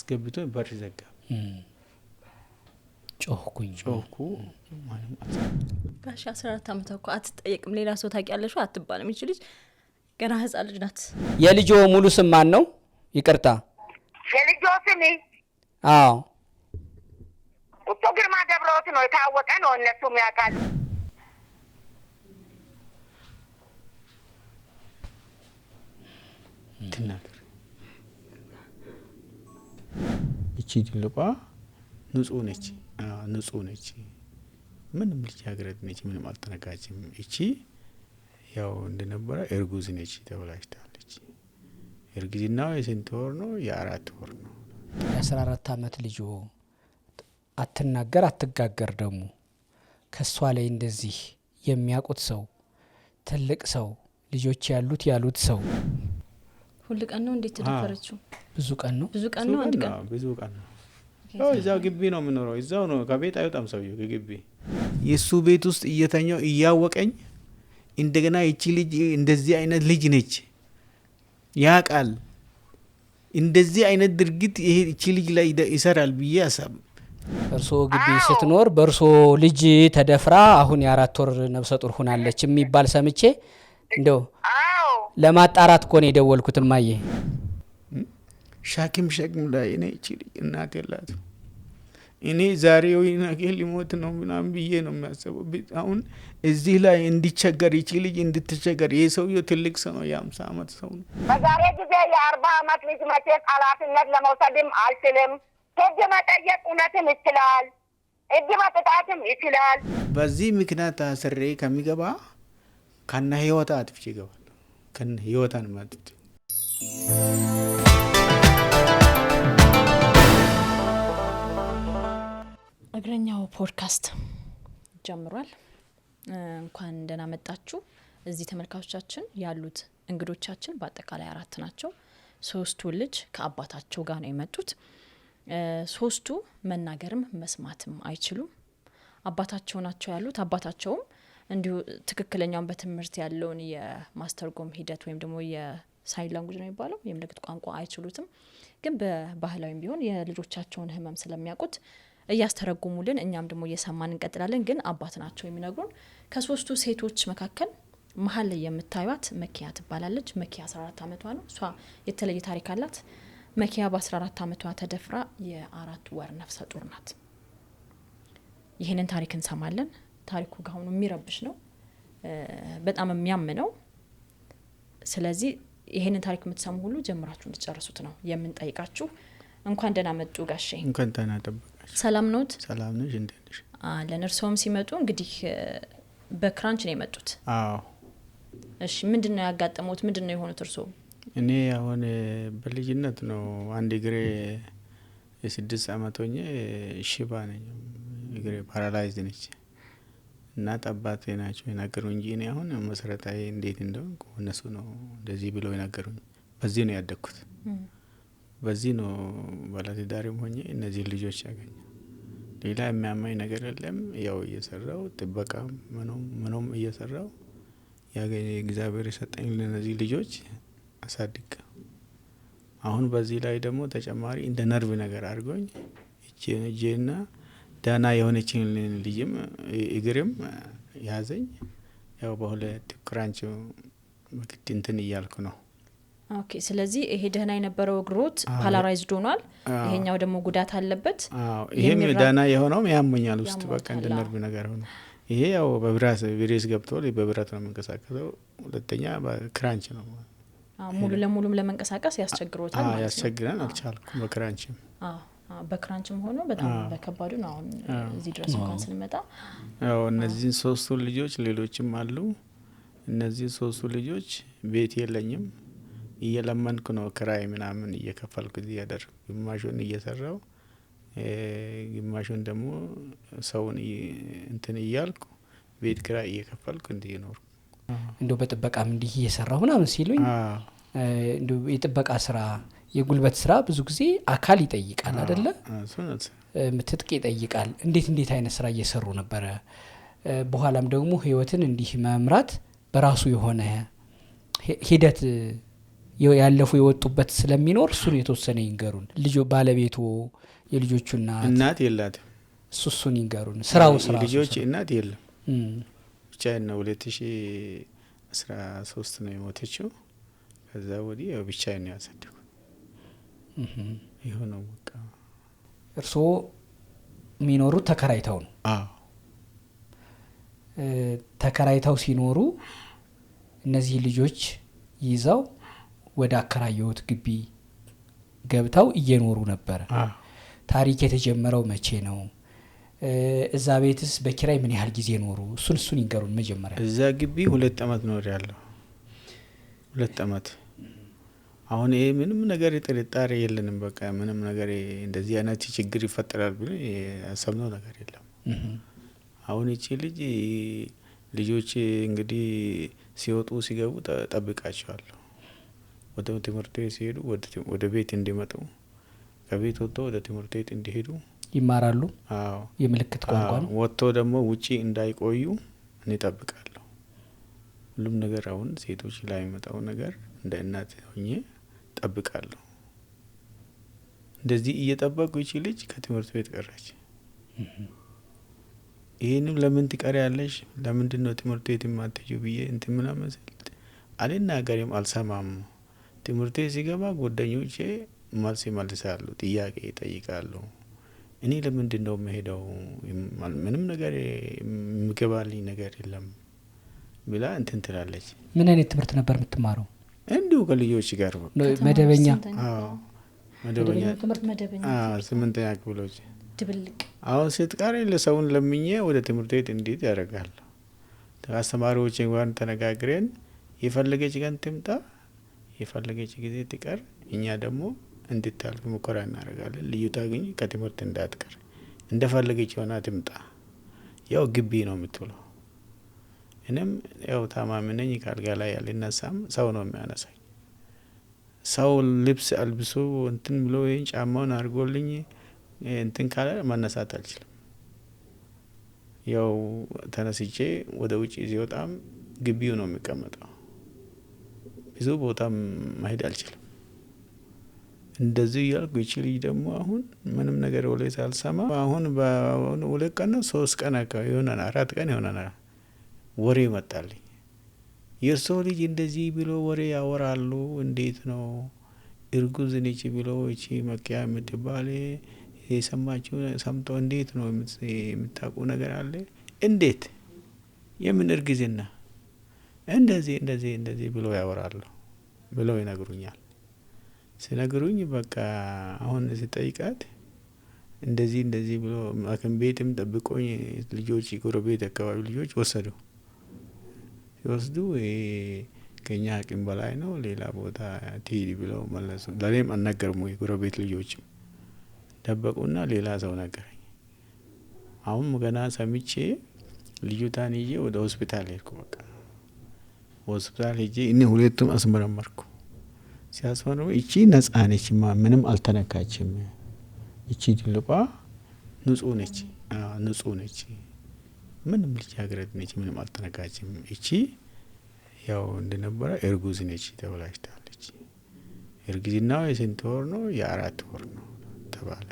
አስገብቶ በር ዘጋ። ጮህኩ ማንም ጋሽ 14 አመት እኮ አትጠየቅም። ሌላ ሰው ታውቂያለሽ አትባልም። እቺ ልጅ ገና ህፃን ልጅ ናት። የልጆ ሙሉ ስም ማን ነው? ይቅርታ የልጆ ስም አዎ እሱ ግርማ ገብረወት ነው። የታወቀ ነው። እነሱም ያውቃሉ። ትናገር እቺ ድልቋ ንጹህ ነች። ምንም ልጃገረድ ነች። ምንም አልተነካችም። እቺ ያው እንደነበረ እርጉዝ ነች። ተበላሽታለች። እርግዝናው የስንት ወር ነው? የ4 ወር ነው። የ14 አመት ልጅ አትናገር አትጋገር ደግሞ ከሷ ላይ እንደዚህ የሚያውቁት ሰው ትልቅ ሰው ልጆች ያሉት ሰው ሁሉ ቀን ነው እንዴት ተደፈረችው? ብዙ ቀን ነው አንድ ቀን ብዙ ቀን ነው። እዛው ግቢ ነው የምኖረው። እዛው ነው ከቤት አይወጣም ሰውዬው ከግቢ። የሱ ቤት ውስጥ እየተኛው እያወቀኝ እንደገና እቺ ልጅ እንደዚህ አይነት ልጅ ነች ያቃል እንደዚህ አይነት ድርጊት ይሄ እቺ ልጅ ላይ ይሰራል ብዬ አሳብ እርሶ ግቢ ስትኖር በርሶ ልጅ ተደፍራ አሁን የ4 ወር ነብሰ ጡር ሆናለች የሚባል ሰምቼ እንደው ለማጣራት እኮ ነው የደወልኩት። ማየ ሸክም ላይ እኔ እቺ ልጅ እናት የላት እኔ ዛሬው ነገ ሊሞት ነው ምናምን ብዬ ነው የሚያስበው። አሁን እዚህ ላይ እንዲቸገር እቺ ልጅ እንድትቸገር የሰውየው ትልቅ ሰው ነው። የ50 አመት ሰው ነው። በዛሬ ጊዜ የ40 አመት ልጅ መቼስ ኃላፊነት ለመውሰድም አልችልም። ህግ መጠየቅ እውነትም ይችላል። ህግ መጥጣትም ይችላል። በዚህ ምክንያት ታስሬ ከሚገባ ከነ ህይወታ አጥፍቼ ይገባል። ከነ ህይወታን ማጥፍቼ እግረኛው ፖድካስት ጀምሯል። እንኳን ደህና መጣችሁ። እዚህ ተመልካቾቻችን ያሉት እንግዶቻችን በአጠቃላይ 4 ናቸው። 3ቱ ልጅ ከአባታቸው ጋር ነው የመጡት። 3ቱ መናገርም መስማትም አይችሉም። አባታቸው ናቸው ያሉት። አባታቸውም እንዲሁ ትክክለኛውን በትምህርት ያለውን የማስተርጎም ሂደት ወይም ደግሞ የሳይን ላንጉዌጅ ነው የሚባለው የምልክት ቋንቋ አይችሉትም። ግን በባህላዊም ቢሆን የልጆቻቸውን ህመም ስለሚያውቁት እያስተረጉሙልን እኛም ደግሞ እየሰማን እንቀጥላለን። ግን አባት ናቸው የሚነግሩን። ከ3ቱ ሴቶች መካከል መሀል ላይ የምታዩት መኪያ ትባላለች። መኪያ 14 አመቷ ነው። እሷ የተለየ ታሪክ አላት። መኪያ በ14 አመቷ ተደፍራ የ4 ወር ነፍሰ ጡር ናት። ይሄንን ታሪክ እንሰማለን። ታሪኩ ጋር ሆኖ የሚረብሽ ነው፣ በጣም የሚያምነው። ስለዚህ ይሄንን ታሪክ የምትሰሙ ሁሉ ጀምራችሁ እንድትጨርሱት ነው የምንጠይቃችሁ። እንኳን ደህና መጡ ጋሼ። እንኳን ደህና ጠበቃሽ። ሰላም ነዎት? ሰላም ነሽ? እንዴት ነሽ? ለነርሶም ሲመጡ እንግዲህ በክራንች ነው የመጡት? አዎ። እሺ፣ ምንድነው ያጋጠሙት? ምንድነው የሆኑት እርሶ? እኔ አሁን በልጅነት ነው አንድ እግሬ የ6 አመት ሆኜ ሽባ ነኝ። እግሬ ፓራላይዝ ነች እና አባቴ ናቸው የነገሩኝ እንጂ እኔ አሁን መሰረታዊ እንዴት እንደሆንኩ እነሱ ነው እንደዚህ ብለው የነገሩኝ። በዚህ ነው ያደግኩት። በዚህ ነው ባለትዳርም ሆኜ እነዚህ ልጆች ያገኘ። ሌላ የሚያማኝ ነገር የለም። ያው እየሰራው ጥበቃ ምንም እየሰራው ያገኘ እግዚአብሔር የሰጠኝ ለነዚህ ልጆች አሳድጋ። አሁን በዚህ ላይ ደግሞ ተጨማሪ እንደ ነርቭ ነገር አድርጎኝ እጄና ዳና የሆነችን ልጅም እግርም ያዘኝ። ያው በሁለት ክራንች በግድ እንትን እያልኩ ነው። ኦኬ። ስለዚህ ይሄ ደህና የነበረው እግሮት ፓላራይዝድ ሆኗል። ይሄኛው ደግሞ ጉዳት አለበት። ይሄም ዳና የሆነውም ያመኛል ውስጥ በቃ እንደ ነርቭ ነገር ሆኖ ይሄ ያው በብራስ ቪሬስ ገብቶ በብረት ነው መንቀሳቀሰው። ሁለተኛ በክራንች ነው። ሙሉ ለሙሉም ለመንቀሳቀስ ያስቸግሮታል ማለት ነው። ያስቸግራል። አልቻልኩም በክራንችም። በክራንችም ሆኖ በጣም በከባዱ ነው። አሁን እዚህ ድረስ እንኳን ስንመጣ ያው እነዚህ 3ቱ ልጆች ሌሎችም አሉ። እነዚህ 3ቱ ልጆች ቤት የለኝም እየለመንኩ ነው። ክራይ ምናምን እየከፈልኩ እዚህ ያደር ግማሹን እየሰራው ግማሹን ደግሞ ሰውን እንትን እያልኩ ቤት ክራይ እየከፈልኩ እንዲኖር እንደው በጥበቃም እንዲህ እየሰራሁ ምናምን ሲሉኝ እንደው የጥበቃ ስራ የጉልበት ስራ ብዙ ጊዜ አካል ይጠይቃል አይደለ? ምትጥቅ ይጠይቃል። እንዴት አይነት ስራ እየሰሩ ነበረ? በኋላም ደግሞ ህይወትን እንዲህ መምራት በራሱ የሆነ ሂደት ያለፉ የወጡበት ስለሚኖር እሱን የተወሰነ ይንገሩን። ልጆ ባለቤቱ የልጆቹ እናት የላትም። እሱን ይንገሩን። ስራው ልጆች እናት የለም። ብቻዬን ነው። 2013 ነው የሞተችው። ከዛ ወዲህ ያው ብቻዬን ነው ያሳደኩት። ይሄ ነው በቃ። እርስዎ የሚኖሩት ተከራይተው ነው? አዎ። ተከራይተው ሲኖሩ እነዚህ ልጆች ይዘው ወደ አከራየሁት ግቢ ገብተው እየኖሩ ነበረ። ታሪክ የተጀመረው መቼ ነው? እዛ ቤትስ በኪራይ ምን ያህል ጊዜ ኖሩ? እሱን ይንገሩን መጀመሪያ። እዛ ግቢ 2 አመት ኖር ያለው 2 አመት። አሁን ይሄ ምንም ነገር ጥርጣሬ የለንም። በቃ ምንም ነገር እንደዚህ አይነት ችግር ይፈጠራል ብለን ያሰብነው ነገር የለም። አሁን እቺ ልጆች እንግዲህ ሲወጡ ሲገቡ ጠብቃቸዋለሁ። ወደ ትምህርት ቤት ሲሄዱ ወደ ቤት እንዲመጡ፣ ከቤት ወጥቶ ወደ ትምህርት ቤት እንዲሄዱ ይማራሉ። አዎ፣ የምልክት ቋንቋ ነው። ወጥቶ ደግሞ ውጪ እንዳይቆዩ እንጠብቃለሁ። ሁሉም ነገር አሁን ሴቶች ላይ የሚመጣው ነገር እንደ እናት ሆኜ ጠብቃለሁ። እንደዚህ እየጠበቁ ይቺ ልጅ ከትምህርት ቤት ቀረች። ይሄንም ለምን ትቀሪያለሽ? ለምንድን ነው ትምህርት ቤት የማትሄጂው ብዬ እንትን ምናምን ስል አልናገርም፣ አልሰማም። ትምህርት ቤት ሲገባ ጓደኞቼ መልስ ይመልሳሉ፣ ጥያቄ ይጠይቃሉ። እኔ ለምንድን ነው የምሄደው? ምንም ነገር የሚገባልኝ ነገር የለም ብላ እንትን ትላለች። ምን አይነት ትምህርት ነበር የምትማረው? እንዲሁ ከልጆች ጋር መደበኛ? አዎ መደበኛ ትምህርት መደበኛ። 8ኛ ክፍሎች ድብልቅ። አሁን ስትቀር ለሰውን ለምኜ ወደ ትምህርት ቤት እንዴት ያደርጋል? አስተማሪዎች እንኳን ተነጋግረን የፈለገች ቀን ትምጣ፣ የፈለገች ጊዜ ትቀር፣ እኛ ደግሞ እንድታልፍ ሙከራ እናደርጋለን። ልዩ ታገኝ ከትምህርት እንዳትቀር፣ እንደፈለገች ሆና ትምጣ። ያው ግቢ ነው የምትውለው። እኔም ያው ታማሚ ነኝ፣ ካልጋ ላይ አልነሳም። ሰው ነው የሚያነሳኝ። ሰው ልብስ አልብሶ እንትን ብሎ ይሄን ጫማውን አድርጎልኝ እንትን ካለ መነሳት አልችልም። ያው ተነስቼ ወደ ውጪ ሲወጣም ግቢው ነው የሚቀመጠው። ብዙ ቦታም መሄድ አልችልም። እንደዚህ እያልኩ ይቺ ልጅ ደግሞ አሁን ምንም ነገር ወለ ሳልሰማ አሁን በ2 ቀን ነው 3 ቀን አካባቢ ይሆናል፣ 4 ቀን ይሆናል፣ ወሬ መጣልኝ። የእርሶ ልጅ እንደዚህ ብሎ ወሬ ያወራሉ። እንዴት ነው እርጉዝ ነች ብሎ እቺ መኪያ የምትባል የሰማችሁ ሰምቶ እንዴት ነው የምታውቁ ነገር አለ? እንዴት የምን እርግዝና እንደዚህ ብሎ ያወራሉ ብለው ይነግሩኛል። ሲነግሩኝ በቃ አሁን ሲጠይቃት እንደዚህ ብሎ ሐኪም ቤትም ጠብቆኝ ልጆች ጎረቤት አካባቢ ልጆች ሲወስዱ ከኛ አቅም በላይ ነው፣ ሌላ ቦታ ትሂድ ብለው መለሱ። ለእኔም አልነገሩም። የጎረቤት ልጆችም ደበቁና ሌላ ሰው ነገረኝ። አሁን ገና ሰምቼ ልዩታን ይዤ ወደ ሆስፒታል ሄድኩ። በቃ ሆስፒታል ሄጄ እኔ ሁለቱም አስመረመርኩ። ሲያስመረመ እቺ ነጻ ነች፣ ምንም አልተነካችም። እቺ ትልቋ ንጹህ ነች፣ ምንም ልጃገረድ ነች፣ ምንም አልተነካችም። እቺ ያው እንደነበረ እርጉዝ ነች ተብላሽታለች። እርግዝናው የስንት ወር ነው? የ4 ወር ነው ተባለ።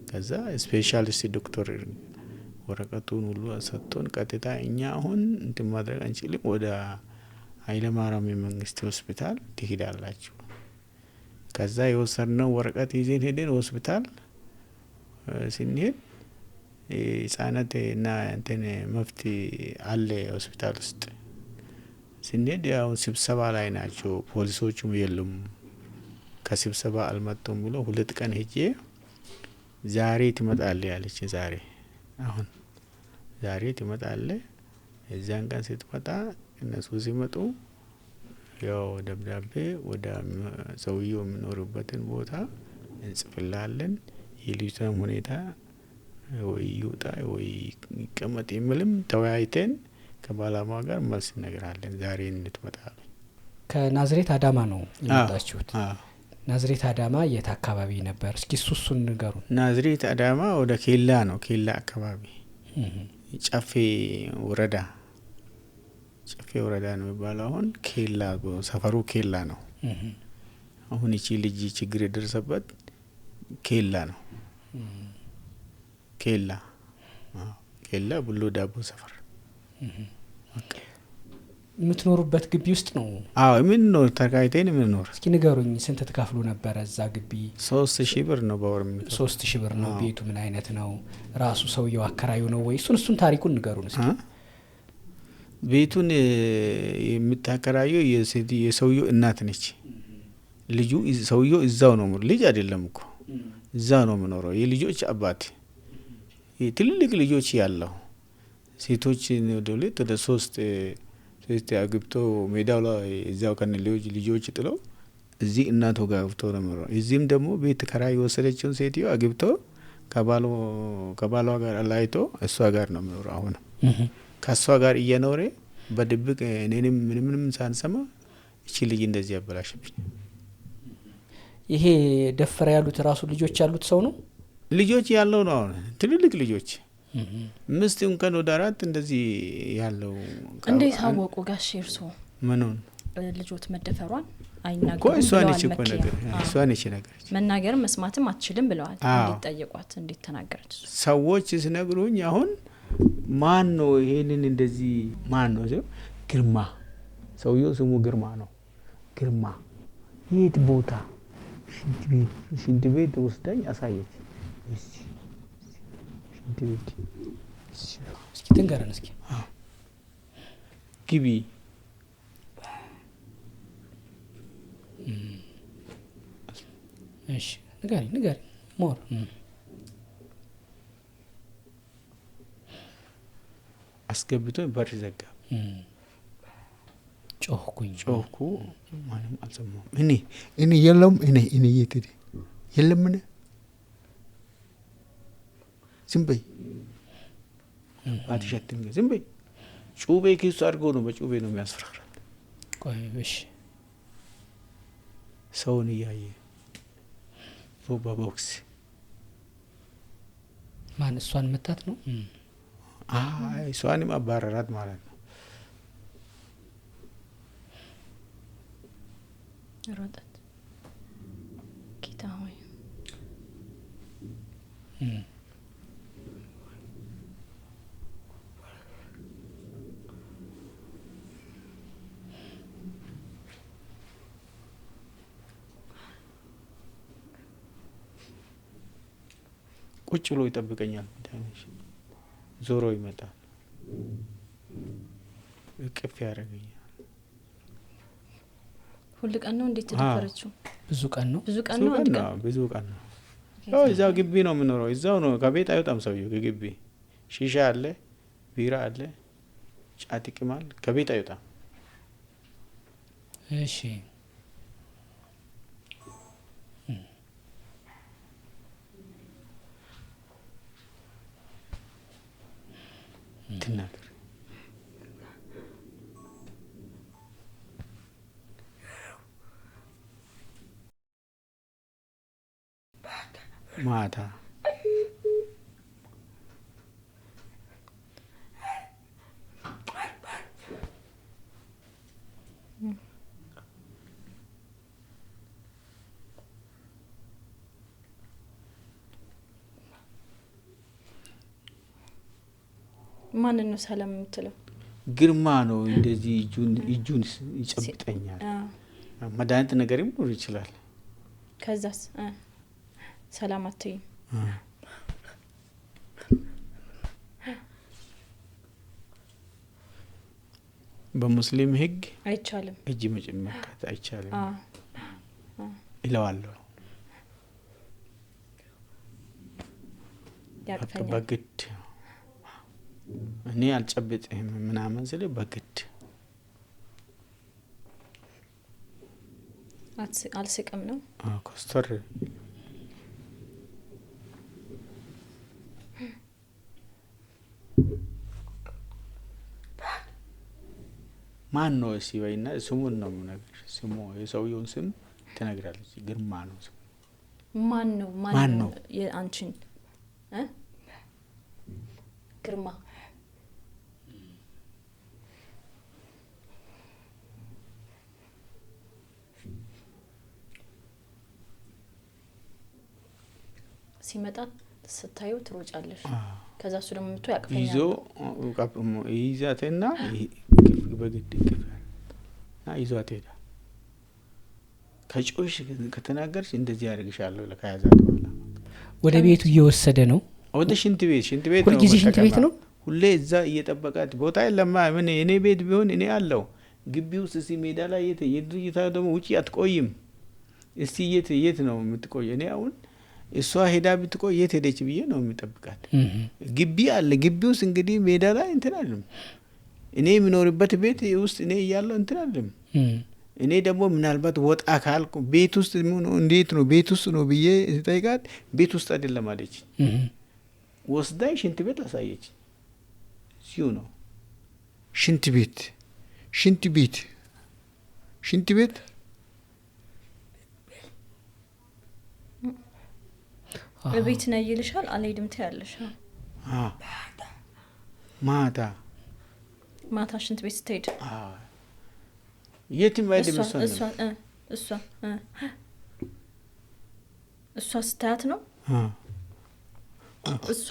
ከዛ ስፔሻሊስት ዶክተር ወረቀቱን ሁሉ ሰጥቶን ቀጥታ እኛ አሁን እንትን ማድረግ አንችልም፣ ወደ ኃይለማርያም የመንግስት ሆስፒታል ትሄዳላችሁ። ከዛ የወሰድነው ወረቀት ይዘን ሄደን ሆስፒታል ስንሄድ ህጻናት እና እንትን መፍት አለ ሆስፒታል ውስጥ ስንሄድ ያው ስብሰባ ላይ ናቸው። ፖሊሶቹም የሉም፣ ከስብሰባ አልመጡም ብሎ 2 ቀን ሄጄ ዛሬ ትመጣለ ያለች። ዛሬ ትመጣለ። እዛን ቀን ስትመጣ እነሱ ሲመጡ ያው ደብዳቤ ወደ ሰውየው የሚኖሩበትን ቦታ እንጽፍላለን። የልጅቷም ሁኔታ ወይ ይውጣ ወይ ይቀመጥ የሚልም ተወያይተን ከባላማ ጋር መልስ እነግራለን። ዛሬ እንድትመጣ። ከናዝሬት አዳማ ነው የመጣችሁት? ናዝሬት አዳማ የት አካባቢ ነበር? እስኪ እሱን ንገሩ። ናዝሬት አዳማ ወደ ኬላ ነው፣ ኬላ አካባቢ ጨፌ ወረዳ ነው የሚባለው። አሁን ኬላ ሰፈሩ ኬላ ነው። አሁን እቺ ልጅ ችግር የደረሰበት ኬላ ነው። ኬላ ቡሎ ዳቦ ሰፈር የምትኖሩበት ግቢ ውስጥ ነው? አዎ ምን ነው ተካይተን ምን ነው። እስኪ ንገሩኝ፣ ስንት ትከፍሉ ነበር እዛ ግቢ? 3000 ብር ነው በወር። 3000 ብር ነው። ቤቱ ምን አይነት ነው? ራሱ ሰውየው አከራዩ ነው ወይ? እሱን ታሪኩን ንገሩን እስኪ። ቤቱን የምታከራየው የሰውየው እናት ነች። ልጁ ሰውየው እዛው ነው፣ ልጅ አይደለም እኮ እዛ ነው የምኖረው። የልጆች አባት ትልልቅ ልጆች ያለው ሴቶች ወደ 3 አግብቶ ሜዳው ላይ እዛው ከነ ልጆች ጥለው እዚህ እናቱ ጋር አግብቶ ነው የሚኖረው። እዚህም ደግሞ ቤት ከራይ የወሰደችውን ሴትዮ አግብቶ ከባሏ ጋር አላይቶ እሷ ጋር ነው የሚኖረው። አሁን ከእሷ ጋር እየኖረ በድብቅ እኔንም ምንም ሳንሰማ እቺ ልጅ እንደዚህ ያበላሽብኝ። ይሄ ደፈረ ያሉት ራሱ ልጆች ያሉት ሰው ነው? ልጆች ያለው ነው። አሁን ትልልቅ ልጆች ምስት እንኳን ወደ 4 እንደዚህ ያለው። እንዴት አወቁ ጋሽ እርሶ? ምኑን ልጆት መደፈሯን አይናገሩም? እሷ ነች እኮ ነገር እሷ ነች ነገር መናገር መስማትም አትችልም ብለዋል። እንዴት ጠየቋት? እንዴት ተናገረች? ሰዎች ሲነግሩኝ አሁን ማን ነው ይሄንን እንደዚህ ማን ነው? ግርማ፣ ሰውየው ስሙ ግርማ ነው። ግርማ የት ቦታ? ሽንት ቤት ወስዳኝ አሳየች። ሽንት ቤት እስኪ ትንገረን እስኪ። ግቢ እሺ ንገሪ ሞር አስገብቶ በር ዘጋ። ጮህኩ ማንም አልሰማም። እኔ የለም እኔ የት የለም ዝም በይ አትሸትም ዝም በይ። ጩቤ ኪሱ አድርጎ ነው በጩቤ ነው የሚያስፈራራል። እሺ ሰውን እያየ በቦክስ ማን እሷን መታት ነው? አይ እሷንም አባረራት ማለት ነው። ሮጠት ጌታ ሆይ ቁጭ ብሎ ይጠብቀኛል። ዞሮ ይመጣል፣ እቅፍ ያደርገኛል። ሁሉ ቀን ነው እንዴት ተደፈረችው? ብዙ ቀን ነው። ብዙ ቀን ነው። ብዙ ቀን ነው። እዛው ግቢ ነው የምኖረው። እዛው ነው፣ ከቤት አይወጣም ሰውየው። ከግቢ ሺሻ አለ፣ ቢራ አለ፣ ጫት ይቅማል። ከቤት አይወጣም። እሺ ትናገር ማታ ማን ነው ሰላም የምትለው? ግርማ ነው። እንደዚህ እጁን ይጨብጠኛል። መድኃኒት ነገር ሊኖር ይችላል። ከዛስ ሰላም አትይም? በሙስሊም ሕግ አይቻልም፣ እጅ መጨመር አይቻልም ይለዋለሁ። ያቅፈኛል በግድ እኔ አልጨብጥህም ምናምን ስለ በግድ አልስቅም ነው። ኮስተር ማን ነው እሺ በይና ስሙን ነው የምነግርሽ። ስሙ የሰውየውን ስም ትነግራለች። ግርማ ነው ስሙ። ማን ነው የአንቺን ግርማ? ሲመጣ ስታዩ ትሮጫለሽ ከዛ እሱ ደግሞ መጥቶ ያቅፈኛል ይዞ ይዛትና በግድ ይቅፋልና ይዟት ሄዳ ከጮሽ ከተናገርሽ እንደዚህ ያደርግሻለሁ ለካያዛት በኋላ ወደ ቤቱ እየወሰደ ነው ወደ ሽንት ቤት ሁሉ ጊዜ ሽንት ቤት ነው ሁሌ እዛ እየጠበቃት ቦታ የለማ ምን እኔ ቤት ቢሆን እኔ አለው ግቢው ውስጥ ሜዳ ላይ የድርጅታ ደግሞ ውጪ አትቆይም እስቲ የት ነው የምትቆይ እኔ አሁን እሷ ሄዳ ብትቆይ የት ሄደች ብዬ ነው የሚጠብቃት ግቢ አለ ግቢው ውስጥ እንግዲህ ሜዳ ላይ እንትን አይደለም እኔ የሚኖርበት ቤት ውስጥ እኔ እያለሁ እንትን አይደለም እኔ ደግሞ ምናልባት ወጣ ካልኩ ቤት ውስጥ እንዴት ነው ቤት ውስጥ ነው ብዬ ስጠይቃት ቤት ውስጥ አይደለም አለች ወስዳይ ሽንት ቤት አሳየች ሲዩ ነው ሽንት ቤት ቤት ነው ይልሻል አልሄድም ትያለሽ ማታ ሽንት ቤት ስትሄድ የትም አይደለም እሷ ስታያት ነው እሷ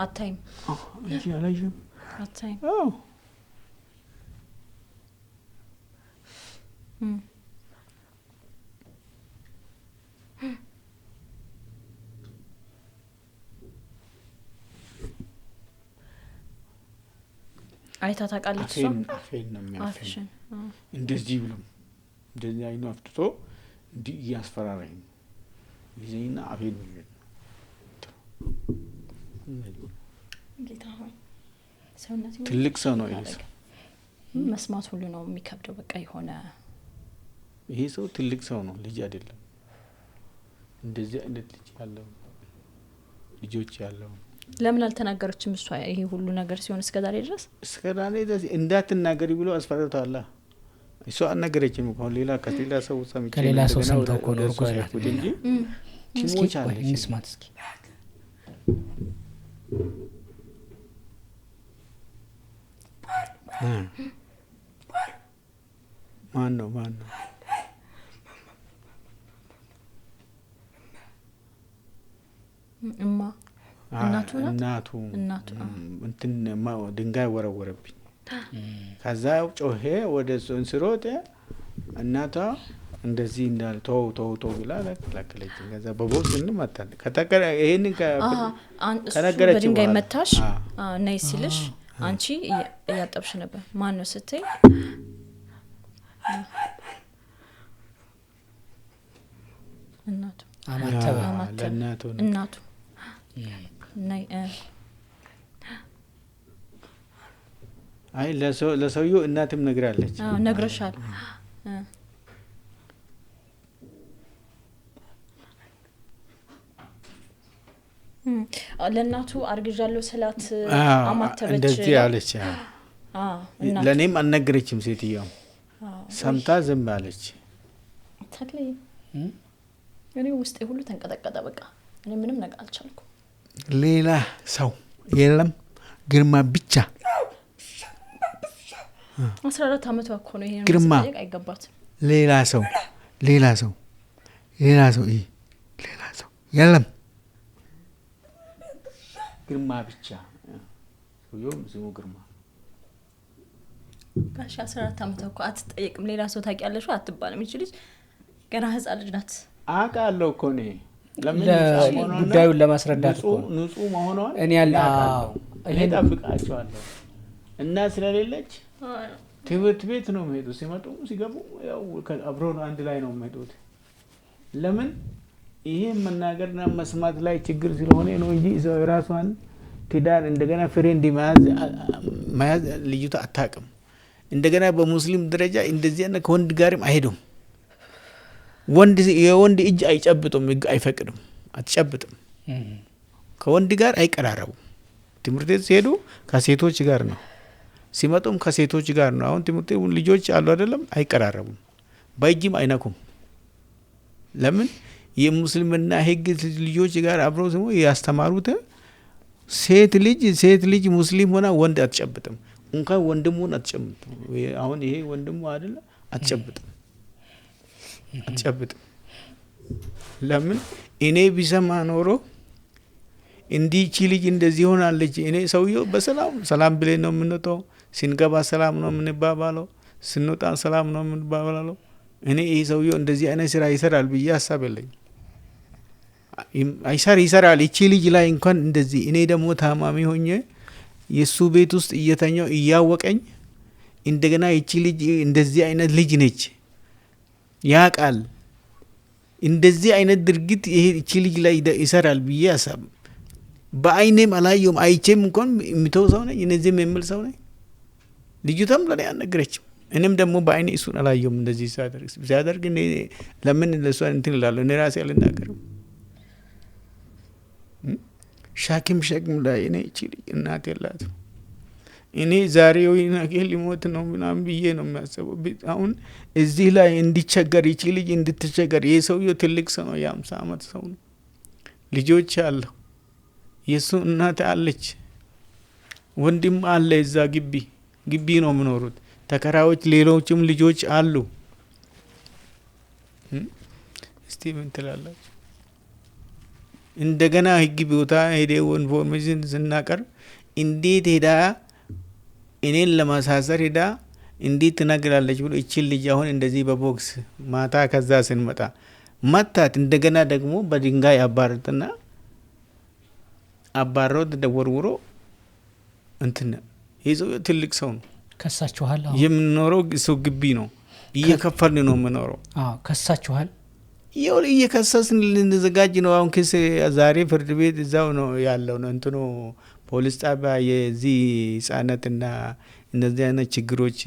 አታይም እንጂ አላየም አታይም አይታ ታውቃለች እሷ አፌን ነው የሚያፈን እንደዚህ ብሎ እንደዚህ አይኑ አፍጥቶ እንዲህ ያስፈራራኝ ይዘኝና አፌን ነው ጌታ ሆይ ሰውነት ትልቅ ሰው ነው ይሄ መስማት ሁሉ ነው የሚከብደው በቃ የሆነ ይሄ ሰው ትልቅ ሰው ነው ልጅ አይደለም እንደዚህ አይነት ልጅ ያለው ልጆች ያለው ለምን አልተናገረችም እሷ ይሄ ሁሉ ነገር ሲሆን እስከዛሬ ድረስ እንዳትናገሪ ብሎ አስፈራርቷል እሷ አልነገረችም እኮ ሌላ ከሌላ ሰው ሰምቼ ከሌላ ሰው ሰምተው እኮ ነው እኮ እንጂ ቲሞች አለ እንስማት እስኪ ማን ነው እማ እናቱ እንትን ድንጋይ ወረወረብኝ ከዛ ጮሄ ወደ እንስሮጥ እናቷ እንደዚህ እንዳለ ተው ብላ ለከለከለች ከዛ በቦክስ እንመታል ከተከረ ይሄን ከነገረች በድንጋይ መታሽ ነይ ሲልሽ አንቺ ያጠብሽ ነበር ማን ነው ስትይ እናቱ ነይ አይ ለሰውየው እናትም ነግራለች ነግረሻል ለእናቱ አርግዣለሁ ስላት አማተበች እንደዚህ አለች ለኔም አልነገረችም ሴትየው ሰምታ ዝም አለች ታክለይ እኔ ውስጤ ሁሉ ተንቀጠቀጠ በቃ እኔ ምንም ነገር አልቻልኩም ሌላ ሰው የለም ግርማ ብቻ 14 አመቷ እኮ ነው ይሄን ግርማ አይገባትም ሌላ ሰው የለም ግርማ ብቻ ሰውየውም ስሙ ግርማ ጋሽ 14 አመቷ እኮ አትጠየቅም ሌላ ሰው ታውቂያለሽ አትባልም እቺ ልጅ ገና ህፃን ልጅ ናት አውቃለሁ እኮ ነው ለምን ጉዳዩን ለማስረዳት እኮ ንጹህ መሆኗን እኔ ያለው ይሄን ጠብቃቸዋለሁ እና ስለሌለች ትምህርት ቤት ነው የሚሄዱት ሲመጡ ሲገቡ ያው አብረው አንድ ላይ ነው የሚሄዱት ለምን ይሄ መናገርና መስማት ላይ ችግር ስለሆነ ነው እንጂ እዛው ራሷን ትዳር እንደገና ፍሬንድ ማያዝ ልጅቷ አታውቅም እንደገና በሙስሊም ደረጃ እንደዚህ አይነት ከወንድ ጋርም አይሄዱም የወንድ እጅ አይጨብጡም አይፈቅድም አትጨብጥም ከወንድ ጋር አይቀራረቡም ትምህርት ቤት ሲሄዱ ከሴቶች ጋር ነው ሲመጡም ከሴቶች ጋር ነው አሁን ትምህርት ልጆች አሉ አይደለም አይቀራረቡም በእጅም አይነኩም ለምን የሙስሊምና ህግ ልጆች ጋር አብረው ሲሞ ያስተማሩት ሴት ልጅ ሙስሊም ሆና ወንድ አትጨብጥም እንኳን ወንድሙን አትጨብጥም አሁን ይሄ ወንድሙ አይደለ አትጨብጥም ለምን እኔ ቢሰማ ኖሮ እንዲህ እቺ ልጅ እንደዚህ ሆናለች። እኔ ሰውየው ሰላም ብለን ነው የምንወጣው። ስንገባ ሰላም ነው የምንባባለው፣ ስንወጣ ሰላም ነው የምንባባለው። እኔ ይህ ሰውየው እንደዚህ አይነት ስራ ይሰራል ብዬ ሀሳብ የለኝም። ይሰራል እቺ ልጅ ላይ እንኳን እንደዚህ። እኔ ደግሞ ታማሚ ሆኜ የእሱ ቤት ውስጥ እየተኛው እያወቀኝ እንደገና እቺ ልጅ እንደዚህ አይነት ልጅ ነች ያቃል። እንደዚህ አይነት ድርጊት ይሄ እቺ ልጅ ላይ ይሰራል ብዬ ሀሳብ በአይኔም አላየውም። አይቼም እንኳን የሚተው ሰው ነኝ፣ እነዚህም የምል ሰው ነኝ። ልጅቷም ለኔ አልነገረችም። እኔም ደግሞ በአይኔ እሱን አላየውም። እንደዚህ ሲያደርግ ለምን ለእሷ እንትን እላለሁ? እኔ ራሴ አልናገርም። ሸክም ላይ እኔ እቺ ልጅ እናት የላትም። እኔ ዛሬ ወይ ነገ ሊሞት ነው ምናምን ብዬ ነው የሚያስበው። አሁን እዚህ ላይ እንዲቸገር እቺ ልጅ እንድትቸገር። ይህ ሰውዬው ትልቅ ሰው ነው፣ የ50 ዓመት ሰው ነው። ልጆች አለው፣ የእሱ እናት አለች፣ ወንድም አለ። እዛ ግቢ ነው የሚኖሩት ተከራዮች፣ ሌሎችም ልጆች አሉ። እስቲ ምን ትላላችሁ? እንደገና ህግ ቦታ ሄደ ኢንፎርሜሽን ስናቀርብ እንዴት ሄዳ እኔን ለማሳሰር ሄዳ እንዴት ትነግራለች ብሎ እቺን ልጅ አሁን እንደዚህ በቦክስ ማታ ከዛ ስንመጣ መታት። እንደገና ደግሞ በድንጋይ አባረትና አባረው ተደወርውሮ እንትን ይዞ ትልቅ ሰው ነው። ከሳችኋል? የምንኖረው ሰው ግቢ ነው፣ እየከፈልን ነው የምኖረው። ከሳችኋል? ይኸው እየከሰስን ልንዘጋጅ ነው። አሁን ክስ ዛሬ ፍርድ ቤት እዛው ነው ያለው ነው እንትኑ ፖሊስ ጣቢያ የዚህ ህጻናትና እነዚህ አይነት ችግሮች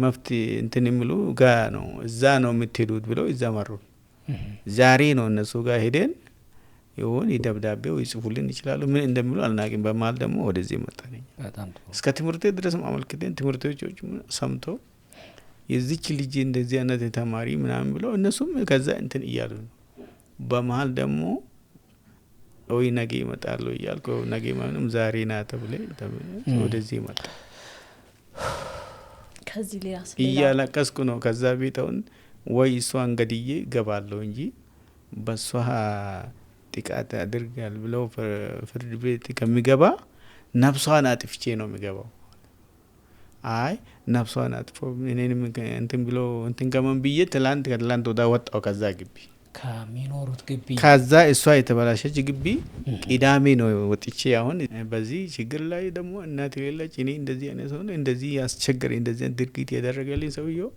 መፍት እንትን የሚሉ ጋ ነው እዛ ነው የምትሄዱት ብለው እዛ መሩ። ዛሬ ነው እነሱ ጋር ሄደን ይሁን ደብዳቤው ይጽፉልን ይችላሉ። ምን እንደሚሉ አልናቅም። በመሀል ደግሞ ወደዚህ መጣኝ። እስከ ትምህርት ቤት ድረስ ማመልከቴን ትምህርት ቤቶች ሰምቶ የዚች ልጅ እንደዚህ አይነት ተማሪ ምናምን ብለው እነሱም ከዛ እንትን እያሉ ነው። በመሀል ደግሞ ወይ ነገ ይመጣሉ እያልኩ ነገ ማንም ዛሬ ና ተብለ ወደዚህ መጣ። ከዚህ ሌላስ እያለቀስኩ ነው። ከዛ ቤታውን ወይ እሷን ገድዬ ገባለሁ እንጂ በሷ ጥቃት አድርጋል ብለው ፍርድ ቤት ከሚገባ ነፍሷን አጥፍቼ ነው የሚገባው። አይ ነፍሷን አጥፎ እኔንም እንትን ብሎ እንትን ከመን ብዬ ከትላንት ወዳ ወጣው ከዛ ግቢ ከሚኖሩት ግቢ ከዛ እሷ የተበላሸች ግቢ ቅዳሜ ነው ወጥቼ። አሁን በዚህ ችግር ላይ ደግሞ እናት የሌለች እኔ እንደዚህ አይነት ሰው እንደዚህ ያስቸገረኝ እንደዚህ ድርጊት ያደረገልኝ ሰውዬው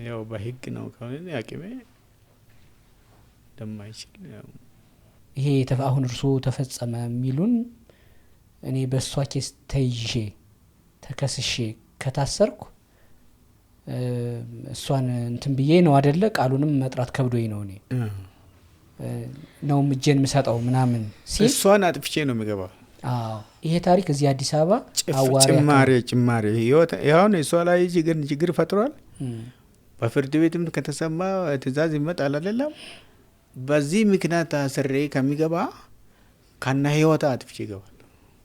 ያው በህግ ነው ከሆነ አቅሜ እንደማይችል ይሄ አሁን እርሶ ተፈጸመ የሚሉን እኔ በእሷ ኬስ ተይዤ ተከስሼ ከታሰርኩ እሷን እንትን ብዬ ነው አደለ? ቃሉንም መጥራት ከብዶኝ ነው እኔ ነው እጄን ምሰጠው ምናምን ሲል እሷን አጥፍቼ ነው የሚገባው። ይሄ ታሪክ እዚህ አዲስ አበባ ጭማሪ ይሁን እሷ ላይ ችግር ፈጥሯል። በፍርድ ቤትም ከተሰማ ትእዛዝ ይመጣል አይደለም? በዚህ ምክንያት ታስሬ ከሚገባ ከነ ህይወታ አጥፍቼ ይገባል።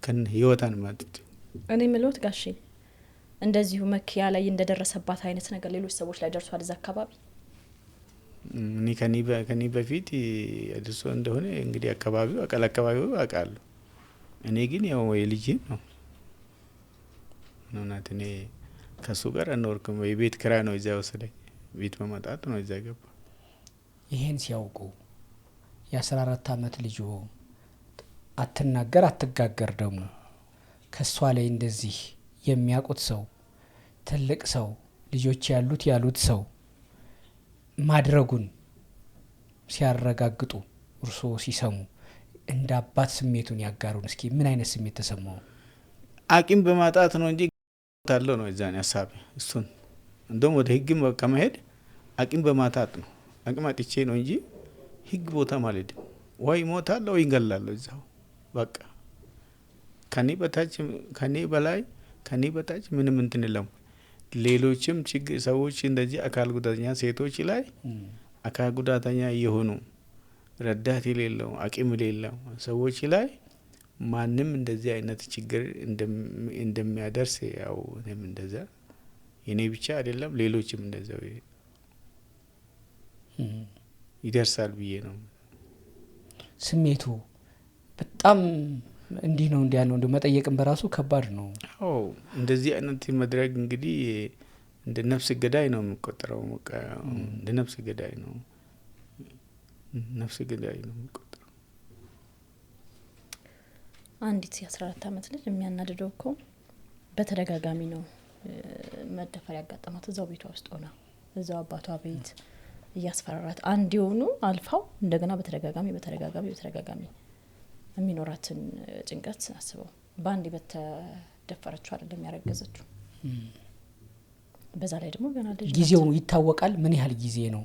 ከነ ህይወታን ማለት እኔ ምሎት ጋሼ እንደዚሁ መኪያ ላይ እንደደረሰባት አይነት ነገር ሌሎች ሰዎች ላይ ደርሷል እዛ አካባቢ። እኔ ከኔ በፊት እሱ እንደሆነ እንግዲህ አካባቢው አውቃለሁ። እኔ ግን ያው የልጅ ነው እናት እኔ ከሱ ጋር አንወርኩም። የቤት ኪራይ ነው እዛ ወሰደኝ። ቤት በመጣት ነው እዛ ገባ። ይሄን ሲያውቁ የ14 ዓመት ልጅ አትናገር አትጋገር ደግሞ ከሷ ላይ እንደዚህ የሚያውቁት ሰው ትልቅ ሰው ልጆች ያሉት ሰው ማድረጉን ሲያረጋግጡ እርሶ ሲሰሙ እንደ አባት ስሜቱን ያጋሩን እስኪ። ምን አይነት ስሜት ተሰማው? አቅም በማጣት ነው እንጂ ታለው ነው እዛን ሐሳብ እሱን እንደውም ወደ ህግም ከመሄድ አቅም በማጣት ነው። አቅም አጥቼ ነው እንጂ ህግ ቦታ ማለት ወይ ሞታለሁ ወይ እንገላለሁ እዛው በቃ። ከኔ በታች ከኔ በላይ ከኔ በታች ምንም እንትን የለም። ሌሎችም ሰዎች እንደዚህ አካል ጉዳተኛ ሴቶች ላይ አካል ጉዳተኛ የሆኑ ረዳት የሌለው አቅም የሌለው ሰዎች ላይ ማንም እንደዚህ አይነት ችግር እንደሚያደርስ ያው እኔም እንደዛ የኔ ብቻ አይደለም ሌሎችም እንደዛው ይደርሳል ብዬ ነው። ስሜቱ በጣም እንዲህ ነው እንዲያ ነው እንደ መጠየቅም በራሱ ከባድ ነው። አዎ እንደዚህ አይነት መድረክ እንግዲህ እንደ ነፍስ ገዳይ ነው የሚቆጠረው። እንደ ነፍስ ገዳይ ነው የሚቆጠረው። አንዲት የ14 ዓመት ልጅ የሚያናድደው እኮ በተደጋጋሚ ነው መደፈር ያጋጠማት እዛው ቤቷ ውስጥ ሆና እዛው አባቷ ቤት እያስፈራራት አንድ የሆኑ አልፋው እንደገና በተደጋጋሚ የሚኖራትን ጭንቀት አስበው። በአንድ በተደፈረችው አይደለም ያረገዘችው። በዛ ላይ ደግሞ ገና ልጅ ጊዜው ይታወቃል። ምን ያህል ጊዜ ነው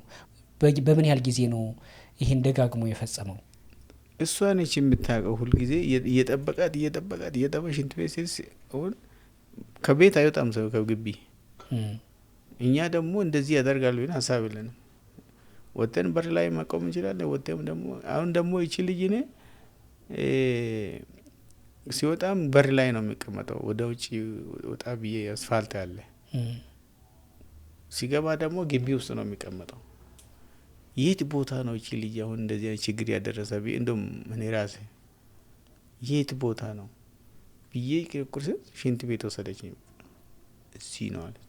በምን ያህል ጊዜ ነው ይሄን ደጋግሞ የፈጸመው? እሷ ነች የምታውቀው። ሁሉ ጊዜ እየጠበቃት ሽንት ቤት ሲሆን ከቤት አይወጣም ሰው ከግቢ። እኛ ደግሞ እንደዚህ ያደርጋሉ ብለን ሀሳብ የለንም። ወጥተን በር ላይ መቆም እንችላለን። ወጥተን ደግሞ አሁን ደግሞ ይቺ ልጅ ነ ሲወጣም በር ላይ ነው የሚቀመጠው። ወደ ውጭ ወጣ ብዬ አስፋልት አለ። ሲገባ ደግሞ ግቢ ውስጥ ነው የሚቀመጠው። የት ቦታ ነው ይቺ ልጅ አሁን እንደዚህ አይነት ችግር ያደረሰ ብዬ እንደም እኔ ራሴ የት ቦታ ነው ብዬ ቁርስ ሽንት ቤት ወሰደችኝ። እዚህ ነው አለች።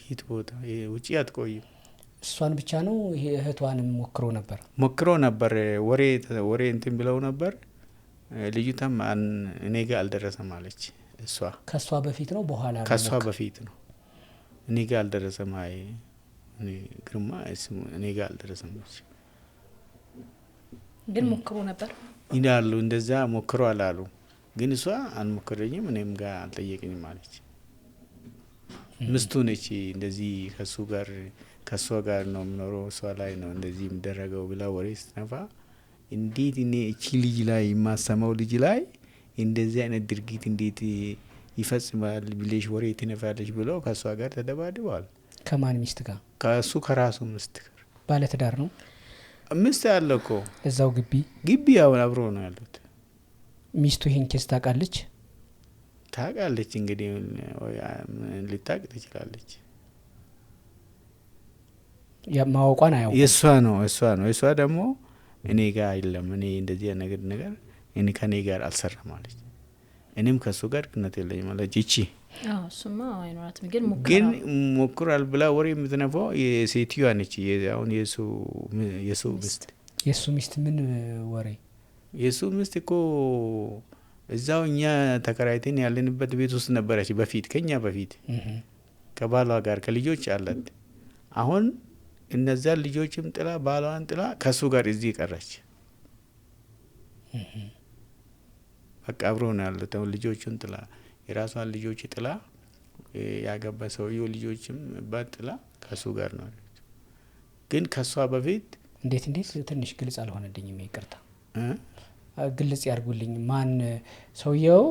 የት ቦታ? ውጪ አትቆይም። እሷን ብቻ ነው ይሄ እህቷንም ሞክሮ ነበር። ወሬ እንትን ብለው ነበር። ልጅቷም እኔ ጋር አልደረሰም አለች። እሷ ከሷ በፊት ነው በኋላ ነው? ከሷ በፊት ነው። እኔ ጋር አልደረሰም። አይ ግርማ እኔ ጋር አልደረሰም። ግን ሞክሮ ነበር ይላሉ። እንደዛ ሞክሮ አላሉ። ግን እሷ አልሞከረኝም፣ እኔም ጋር አልጠየቀኝም አለች። ምስቱ ነች እንደዚህ ከሷ ጋር ነው የምኖረው፣ እሷ ላይ ነው እንደዚህ የሚደረገው ብላ ወሬ ስትነፋ እንዴት እኔ እቺ ልጅ ላይ የማሰማው ልጅ ላይ እንደዚህ አይነት ድርጊት እንዴት ይፈጽማል ብለሽ ወሬ ትነፋለች ብለው ከሷ ጋር ተደባድበዋል። ከማን ሚስት ጋር? ከሱ ከራሱ ሚስት ጋር። ባለትዳር ነው? ሚስት አለ እኮ እዛው ግቢ አሁን አብሮ ነው ያሉት። ሚስቱ ይሄን ኬስ ታውቃለች? ታውቃለች እንግዲህ ልታውቅ ትችላለች። ማወቋን አያውቅም። የእሷ ደግሞ እኔ ጋር የለም፣ እኔ እንደዚህ ነገር እኔ ከኔ ጋር አልሰራም አለች። እኔም ከሱ ጋር ግንኙነት የለኝም አለች። እቺ እሱማ አይኖራትም፣ ግን ሞክሯል ብላ ወሬ የምትነፋው የሴትዮዋ ነች። አሁን የሱ ሚስት የሱ ሚስት ምን ወሬ? የሱ ሚስት እኮ እዛው እኛ ተከራይተን ያለንበት ቤት ውስጥ ነበረች በፊት፣ ከኛ በፊት ከባሏ ጋር ከልጆች አላት። አሁን እነዛ ልጆችም ጥላ ባሏን ጥላ ከሱ ጋር እዚህ ቀረች። በቃ አብሮ ነው ያሉት። ልጆቹን ጥላ የራሷን ልጆች ጥላ ያገባ ሰውየው ልጆችም ባት ጥላ ከሱ ጋር ነው ያሉት። ግን ከሷ በፊት እንዴት ትንሽ ግልጽ አልሆነልኝም። ይቅርታ ግልጽ ያርጉልኝ። ማን ሰውየው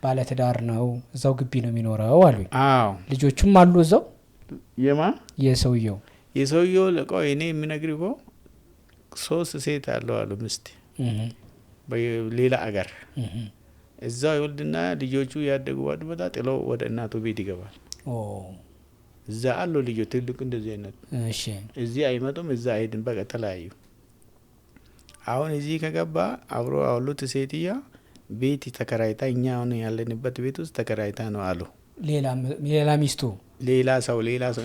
ባለትዳር ነው፣ እዛው ግቢ ነው የሚኖረው አሉኝ። አዎ ልጆቹም አሉ እዛው። የሰውየው ለቆ እኔ የሚነግር እኮ 3 ሴት አለው አሉ ሚስት በሌላ አገር። እዛው ይወልድና ልጆቹ ያደጉ ባድበታ ጥሎ ወደ እናቱ ቤት ይገባል። እዛ አሉ ልጆች ትልቅ እንደዚህ አይነት። እሺ እዚህ አይመጡም፣ እዛ አይሄድም። በቃ ተለያዩ። አሁን እዚህ ከገባ አብሮ አሉት ሴትያ ቤት ተከራይታ እኛ አሁን ያለንበት ቤት ውስጥ ተከራይታ ነው አሉ። ሌላ ሚስቱ ሌላ ሰው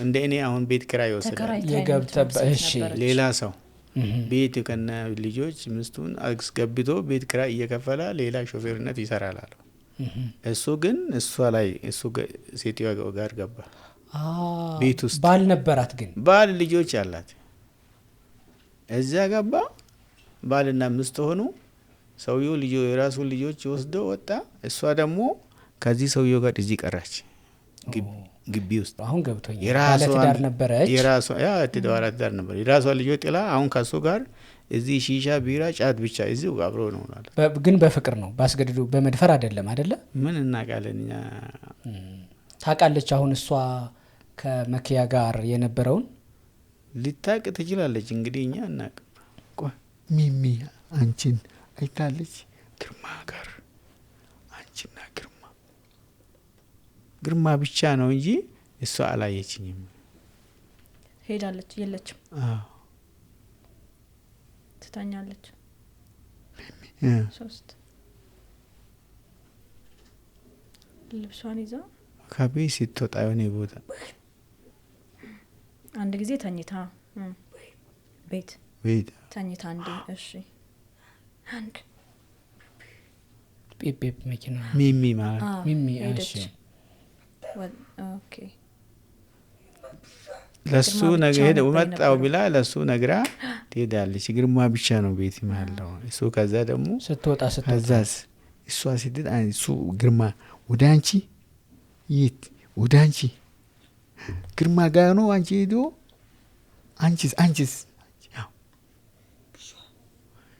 እንደ እኔ አሁን ቤት ኪራይ ወሰደ የገብተባ። እሺ ሌላ ሰው ቤት ከነ ልጆች ሚስቱን አስገብቶ ቤት ኪራይ እየከፈለ ሌላ ሾፌርነት ይሰራል አሉ። እሱ ግን እሷ ላይ ሴትዋ ጋር ገባ። ቤት ውስጥ ባል ነበራት፣ ግን ባል ልጆች አላት። እዛ ገባ። ባልና ሚስት ሆኑ። ሰውየው የራሱን ልጆች ወስዶ ወጣ። እሷ ደግሞ ከዚህ ሰውየው ጋር እዚህ ቀራች ግቢ ውስጥ። አሁን ገብቶኛል። ባለትዳር ነበረች። ትዳር ነበር። የራሷ ልጆች ጥላ አሁን ከሱ ጋር እዚህ ሺሻ፣ ቢራ፣ ጫት ብቻ እዚሁ አብሮ ነው ማለት። ግን በፍቅር ነው፣ ባስገድዶ በመድፈር አይደለም አይደለ? ምን እናውቃለን እኛ። ታውቃለች አሁን እሷ ከመኪያ ጋር የነበረውን ልታቅ ትችላለች። እንግዲህ እኛ እናውቅ። ሚሚ አንቺን አይታለች ግርማ ጋር አንቺና ግርማ ብቻ ነው እንጂ እሷ አላየችኝም። ሄዳለች የለችም። አዎ ትተኛለች። 3 ልብሷን ይዛ ከቤት ስትወጣ የሆነ ቦታ አንድ ጊዜ ተኝታ ቤት ተኝታ አንዴ እሺ አንድ ፒፒ መኪና ሚሚ ማለት ሚሚ ሄደች። እሺ ኦኬ ለሱ ግርማ ነገ ብቻ ሄደ ነበር መጣው የነበረው። ብላ ለሱ ነግራ ትሄዳለች። ግርማ ብቻ ነው ቤት ያለው እሱ። ከዛ ደግሞ ስትወጣ ከዛስ እሷ ስትል እሱ ግርማ ወደ አንቺ የት ወደ አንቺ ግርማ ጋር ነው አንቺ ሄዶ አንቺስ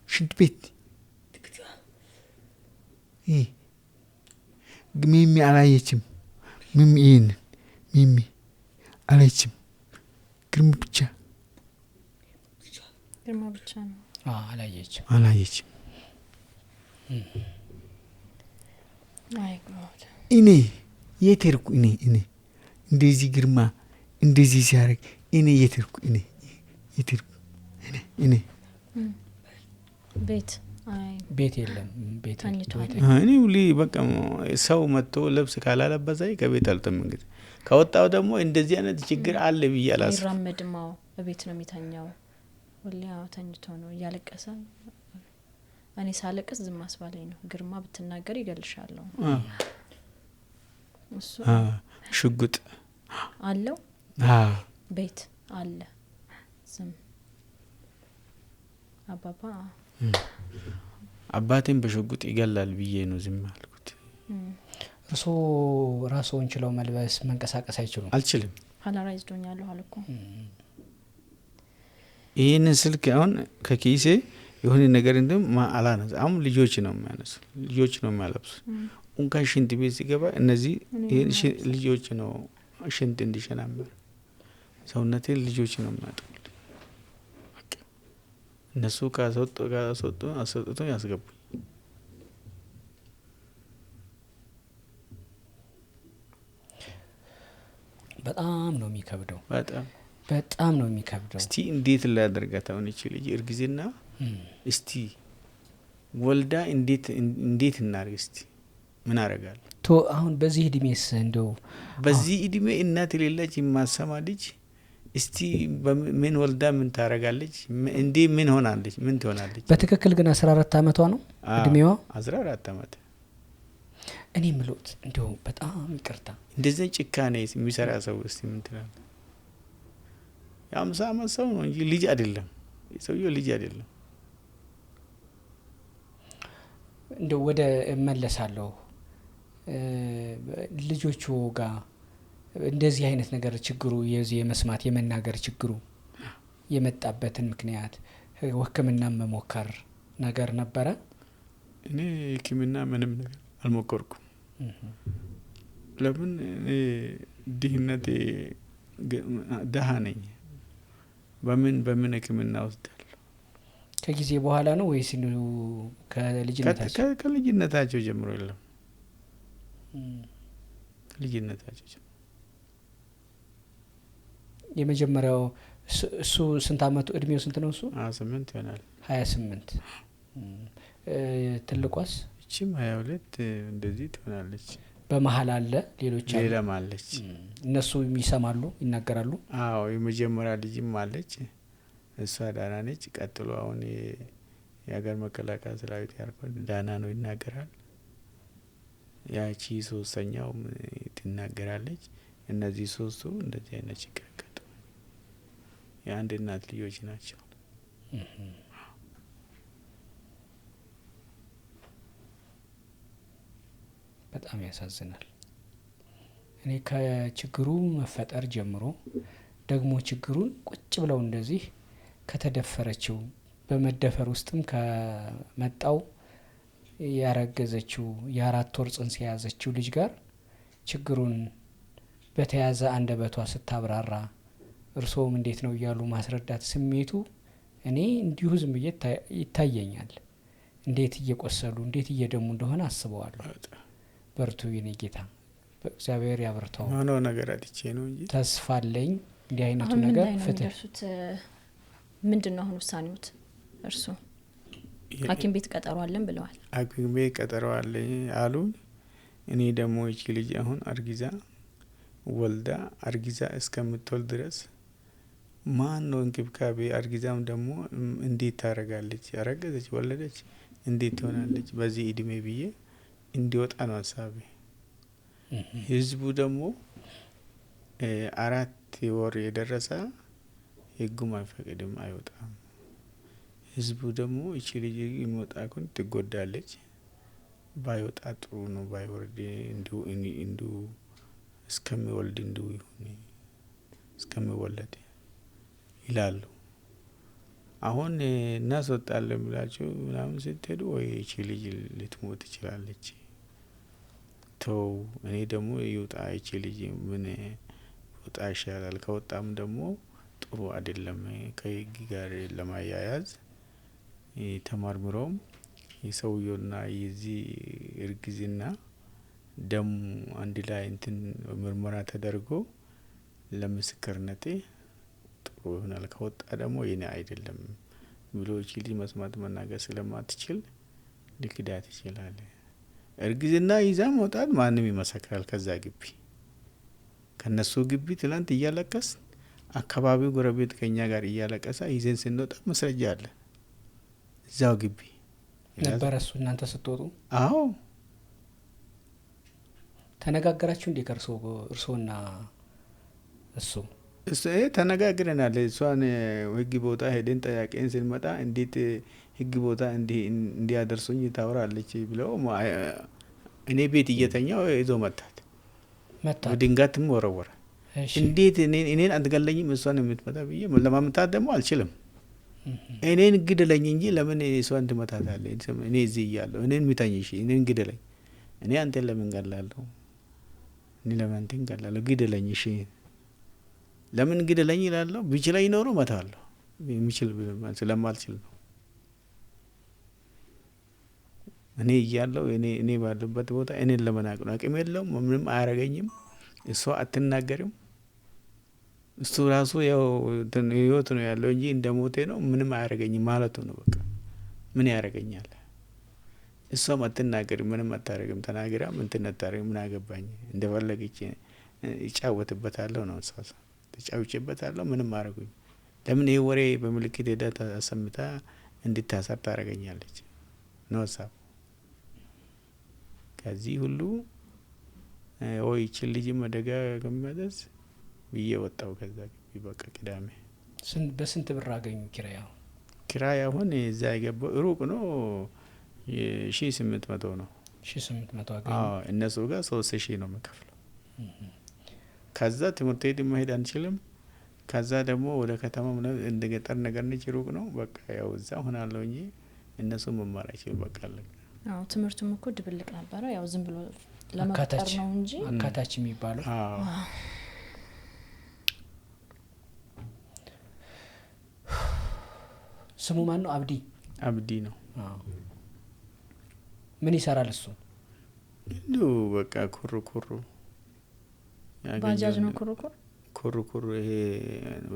ሽንት ቤት ሚሚ አላየችም። ሚሚ አላየችም። ግርማ ብቻ ነው አላየችም። ማይ ጎድ እኔ የት ሄድኩ? እኔ እንደዚህ ግርማ እንደዚህ ሲያደርግ እኔ የት ሄድኩ? እኔ ቤት የለም። ቤት ተኝቷል። እኔ ሁሌ በቃ ሰው መጥቶ ልብስ ካላለበሰኝ ከቤት አልተም። እንግዲህ ከወጣው ደግሞ እንደዚህ አይነት ችግር አለ ብዬ አላስብም። ይራመድማው በቤት ነው የሚተኛው። ሁሌ ተኝቶ ነው እያለቀሰ። እኔ ሳለቅስ ዝም አስባለኝ ነው። ግርማ ብትናገር ይገልሻለሁ። እሱ ሽጉጥ አለው ቤት አለ። ዝም አባቴን በሽጉጥ ይገላል ብዬ ነው ዝም አልኩት። እርስዎ ራስዎን ችለው መልበስ መንቀሳቀስ አይችሉም? አልችልም። ፓላራይዝድ ሆኛለሁ አልኩ። ይሄንን ስልክ አሁን ከኪሴ የሆነ ነገር እንደም አላነሳ። አሁን ልጆች ነው የሚያነሱ፣ ልጆች ነው የሚያለብሱ። እንኳን ሽንት ቤት ሲገባ እነዚህ ልጆች ነው ሽንት እንዲሸናመር ሰውነቴን ልጆች ነው የሚያጠቁት። እነሱ አስወጥቶ ያስገቡኝ። በጣም ነው የሚከብደው። በጣም ነው የሚከብደው። እስቲ እንዴት ላደርጋት አሁን እቺ ልጅ እርግዝና እስቲ ወልዳ እንዴት እናርግ? እስቲ ምን አረጋለሁ? አሁን በዚህ እድሜስ እንደው በዚህ እድሜ እናት የሌለች የማሰማ ልጅ እስቲ ምን ወልዳ ምን ታረጋለች? እንዴ ምን ሆናለች? ምን ትሆናለች? በትክክል ግን 14 አመቷ ነው እድሜዋ። 14 አመት። እኔ ምሎት እንደው በጣም ይቅርታ እንደዚህ ጭካኔ የሚሰራ ሰው እስቲ ምን ትላል? የ50 አመት ሰው ነው እንጂ ልጅ አይደለም። ሰውየው ልጅ አይደለም። እንደው ወደ እመለሳለሁ ልጆቹ ጋር እንደዚህ አይነት ነገር ችግሩ የዚህ የመስማት የመናገር ችግሩ የመጣበትን ምክንያት ሕክምና መሞከር ነገር ነበረ? እኔ ሕክምና ምንም ነገር አልሞከርኩም። ለምን እኔ ድህነቴ ደሃ ነኝ። በምን ሕክምና ወስዳለሁ? ከጊዜ በኋላ ነው ወይስ ከልጅነታቸው ጀምሮ? የለም ከልጅነታቸው ጀምሮ። የመጀመሪያው እሱ ስንት አመቱ እድሜው ስንት ነው? እሱ 28 ይሆናል። 28 ትልቋስ? እቺም 22 እንደዚህ ትሆናለች። በመሀል አለ ሌሎች አሉ? ሌላም አለች። እነሱ ይሰማሉ ይናገራሉ? አዎ የመጀመሪያ ልጅም አለች። እሷ ዳና ነች። ቀጥሎ አሁን የሀገር መከላከያ ሰራዊት ያልኳት ዳና ነው፣ ይናገራል። ያቺ ሶስተኛው ትናገራለች። እነዚህ ሶስቱ እንደዚህ አይነት ችግር ገጠመ። የአንድ እናት ልጆች ናቸው። በጣም ያሳዝናል። እኔ ከችግሩ መፈጠር ጀምሮ ደግሞ ችግሩን ቁጭ ብለው እንደዚህ ከተደፈረችው በመደፈር ውስጥም ከመጣው ያረገዘችው የ4 ወር ጽንስ የያዘችው ልጅ ጋር ችግሩን በተያዘ አንደበቷ ስታብራራ እርስዎም እንዴት ነው እያሉ ማስረዳት ስሜቱ እኔ እንዲሁ ዝም ብዬ ይታየኛል። እንዴት እየቆሰሉ እንዴት እየደሙ እንደሆነ አስበዋለሁ። በርቱ የኔ ጌታ፣ እግዚአብሔር ያበርታው። ሆኖ ነገር አጥቼ ነው እንጂ ተስፋ አለኝ እንዲህ አይነቱ አሁን ምን ነገር ላይ ነው ፍትህ የሚደርሱት? ምንድነው አሁን ውሳኔዎት? እርሱ ሐኪም ቤት ቀጠሮ አለን ብለዋል። ሐኪም ቤት ቀጠሮ አለኝ አሉ። እኔ ደግሞ እቺ ልጅ አሁን አርጊዛ ወልዳ አርጊዛ እስከምትወልድ ድረስ ማን ነው እንክብካቤ? አርጊዛም ደግሞ እንዴት ታረጋለች? ያረገዘች ወለደች እንዴት ትሆናለች በዚህ እድሜ ብዬ እንዲወጣ ነው ሀሳቤ። ህዝቡ ደግሞ 4 ወር የደረሰ ህጉም አይፈቅድም አይወጣም። ህዝቡ ደግሞ እቺ ልጅ የሚወጣ ኩን ትጎዳለች ባይወጣ ጥሩ ነው ባይወርድ እንዲሁ እስከሚወልድ እንዲሁ ይሁን እስከሚወለድ ይላሉ። አሁን እናስወጣለን ብላችሁ ምናምን ስትሄዱ ወይ እቺ ልጅ ልትሞት ትችላለች ተው። እኔ ደግሞ ይውጣ እቺ ልጅ ምን ወጣ ይሻላል። ከወጣም ደግሞ ጥሩ አይደለም ከህግ ጋር ለማያያዝ ተመርምሮም የሰውየውና የዚህ እርግዝና ደም አንድ ላይ እንትን ምርመራ ተደርጎ ለምስክርነቴ ጥሩ ይሆናል። ከወጣ ደግሞ የኔ አይደለም ብሎ እቺ ልጅ መስማት መናገር ስለማትችል ሊክዳት ይችላል። እርግዝና ይዛ መውጣት ማንም ይመሰክራል። ከዛ ግቢ ከነሱ ግቢ ትላንት እያለቀስ አካባቢው ጎረቤት ከኛ ጋር እያለቀሰ ይዘን ስንወጣ መስረጃ አለ እዛው ግቢ ነበር። እሱ እናንተ ስትወጡ አዎ ተነጋገራችሁ እንዴ? እርሶና እሱ ተነጋግረናል። እሷን ህግ ቦታ ሄደን ጠያቄን ስንመጣ እንዴት ህግ ቦታ እንዲያደርሱኝ ታወራለች ብለው እኔ ቤት እየተኛው ይዞ መታት ድንጋትም ወረወረ። እንዴት እኔን አትገለኝም እሷን የምትመታ ብዬ ለማምታት ደግሞ አልችልም። እኔን ግደለኝ እንጂ ለምን እሷን ትመታታለህ? እኔ እዚህ እያለሁ እኔን ምታኝ፣ እሺ እኔን ግደለኝ። እኔ አንተን ለምን ገላለሁ? እኔ ለምን አንተን ገላለሁ? ግደለኝ፣ እሺ ለምን ግደለኝ ይላለሁ። ቢችለኝ ኖሮ መታለሁ። የሚችል ስለማልችል ነው። እኔ እያለሁ እኔ ባለበት ቦታ እኔን ለመናቅ ነው። አቅም የለውም፣ ምንም አያረገኝም። እሷ አትናገርም። እሱ ራሱ ያው ህይወት ነው ያለው እንጂ እንደ ሞቴ ነው ምንም አያረገኝም ማለቱ ነው። በቃ ምን ያረገኛል? እሷም አትናገርም፣ ምንም አታረግም። ተናግራም እንትን አታረግም። ምን አገባኝ? እንደፈለገች ይጫወትበታለሁ ነው እሷ ተጫውቼበታለሁ። ምንም አረጉኝ። ለምን ይሄ ወሬ በምልክት ሄዳ ተሰምታ እንድታሰር ታረገኛለች ነው ሀሳቡ። ከዚህ ሁሉ ወይ ይችል ልጅ አደጋ ከሚያደርስ ብዬ ወጣው ከዛ ግቢ። በቃ ቅዳሜ በስንት ብር አገኙ ኪራይ? ኪራይ አሁን እዛ የገባው ሩቅ ነው፣ 1800 ነው። 1800 አገኙ። እነሱ ጋር 3000 ነው የምከፍለው። ከዛ ትምህርት ቤት መሄድ አንችልም። ከዛ ደግሞ ወደ ከተማ እንደ ገጠር ነገር ነች፣ ሩቅ ነው። በቃ ያው እዛ ሆናለሁ እንጂ እነሱ መማር አይችልም። በቃ አለ። አዎ ትምህርቱም እኮ ድብልቅ ነበረ። ያው ዝም ብሎ ለመቀጠር ነው እንጂ አካታች የሚባለው። ስሙ ማን ነው? አብዲ ነው። ምን ይሰራል እሱ? እንዲሁ በቃ ኩሩ ባጃጅ ነው። ኩሩ ይሄ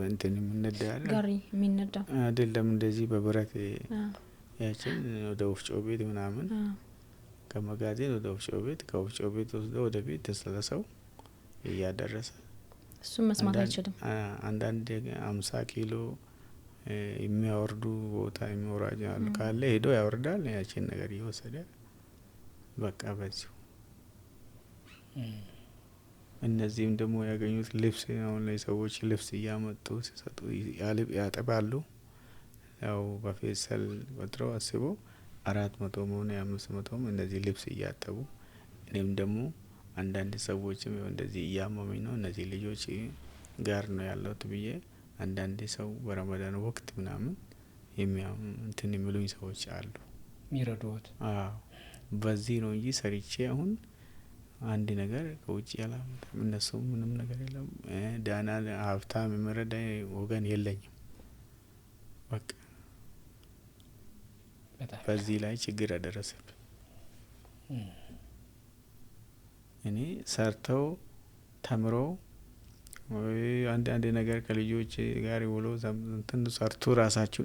እንትን የሚነዳ ያለ ጋሪ የሚነዳ አይደለም። እንደዚህ በብረት ያችን ወደ ወፍጮ ቤት ምናምን ከመጋዘን ወደ ወፍጮ ቤት፣ ከወፍጮ ቤት ወስዶ ወደ ቤት ተሰለሰው እያደረሰ እሱም መስማት አይችልም። አንዳንድ 50 ኪሎ የሚያወርዱ ቦታ የሚወራጅ አሉ ካለ ሄዶ ያወርዳል። ያችን ነገር እየወሰደ በቃ በዚሁ። እነዚህም ደግሞ ያገኙት ልብስ አሁን ላይ ሰዎች ልብስ እያመጡ ሲሰጡ ያጠባሉ። ያው በፌሰል ቆጥረው አስበው 400 መሆን 500 እነዚህ ልብስ እያጠቡ፣ እኔም ደግሞ አንዳንድ ሰዎችም እንደዚህ እያመመኝ ነው እነዚህ ልጆች ጋር ነው ያለሁት ብዬ አንዳንድ ሰው በረመዳን ወቅት ምናምን እንትን የሚሉኝ ሰዎች አሉ የሚረዱት። በዚህ ነው እንጂ ሰርቼ አሁን አንድ ነገር ከውጭ ያላመጣም። እነሱ ምንም ነገር የለም። ዳና ሀብታም የሚረዳ ወገን የለኝም። በቃ በዚህ ላይ ችግር አደረሰብን። እኔ ሰርተው ተምረው አንድ ነገር ከልጆች ጋር ውሎ እንትን ሰርቶ ራሳቸው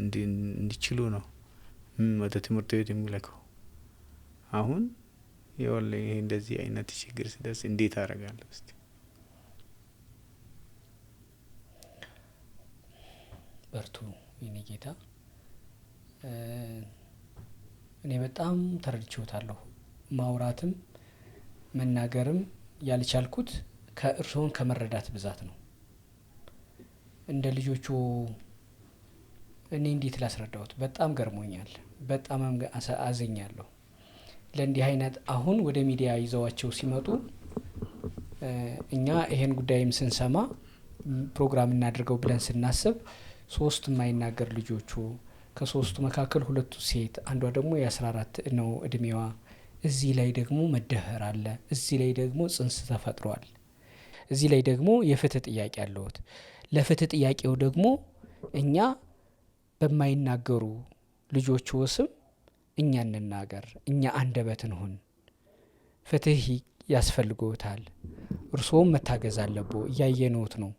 እንዲችሉ ነው ወደ ትምህርት ቤት የሚልከው። አሁን ይኸውልህ ይሄ እንደዚህ አይነት ችግር ሲደርስ እንዴት አደርጋለሁ? እስቲ በርቱ የኔ ጌታ። እኔ በጣም ተረድቼዎታለሁ። ማውራትም መናገርም ያልቻልኩት ከእርስዎን ከመረዳት ብዛት ነው። እንደ ልጆቹ እኔ እንዴት ላስረዳዎት? በጣም ገርሞኛል። በጣም አዘኛለሁ። ለእንዲህ አይነት አሁን ወደ ሚዲያ ይዘዋቸው ሲመጡ እኛ ይሄን ጉዳይም ስንሰማ ፕሮግራም እናድርገው ብለን ስናስብ 3 የማይናገር ልጆቹ፣ ከ3ቱ መካከል 2ቱ ሴት፣ አንዷ ደግሞ የ14 ነው እድሜዋ። እዚህ ላይ ደግሞ መደፈር አለ። እዚህ ላይ ደግሞ ጽንስ ተፈጥሯል። እዚህ ላይ ደግሞ የፍትህ ጥያቄ አለዎት። ለፍትህ ጥያቄው ደግሞ እኛ በማይናገሩ ልጆች ስም እኛ እንናገር፣ እኛ አንደበት እንሁን። ፍትህ ያስፈልጎታል። እርስዎም መታገዝ አለቦ። እያየነዎት ነው።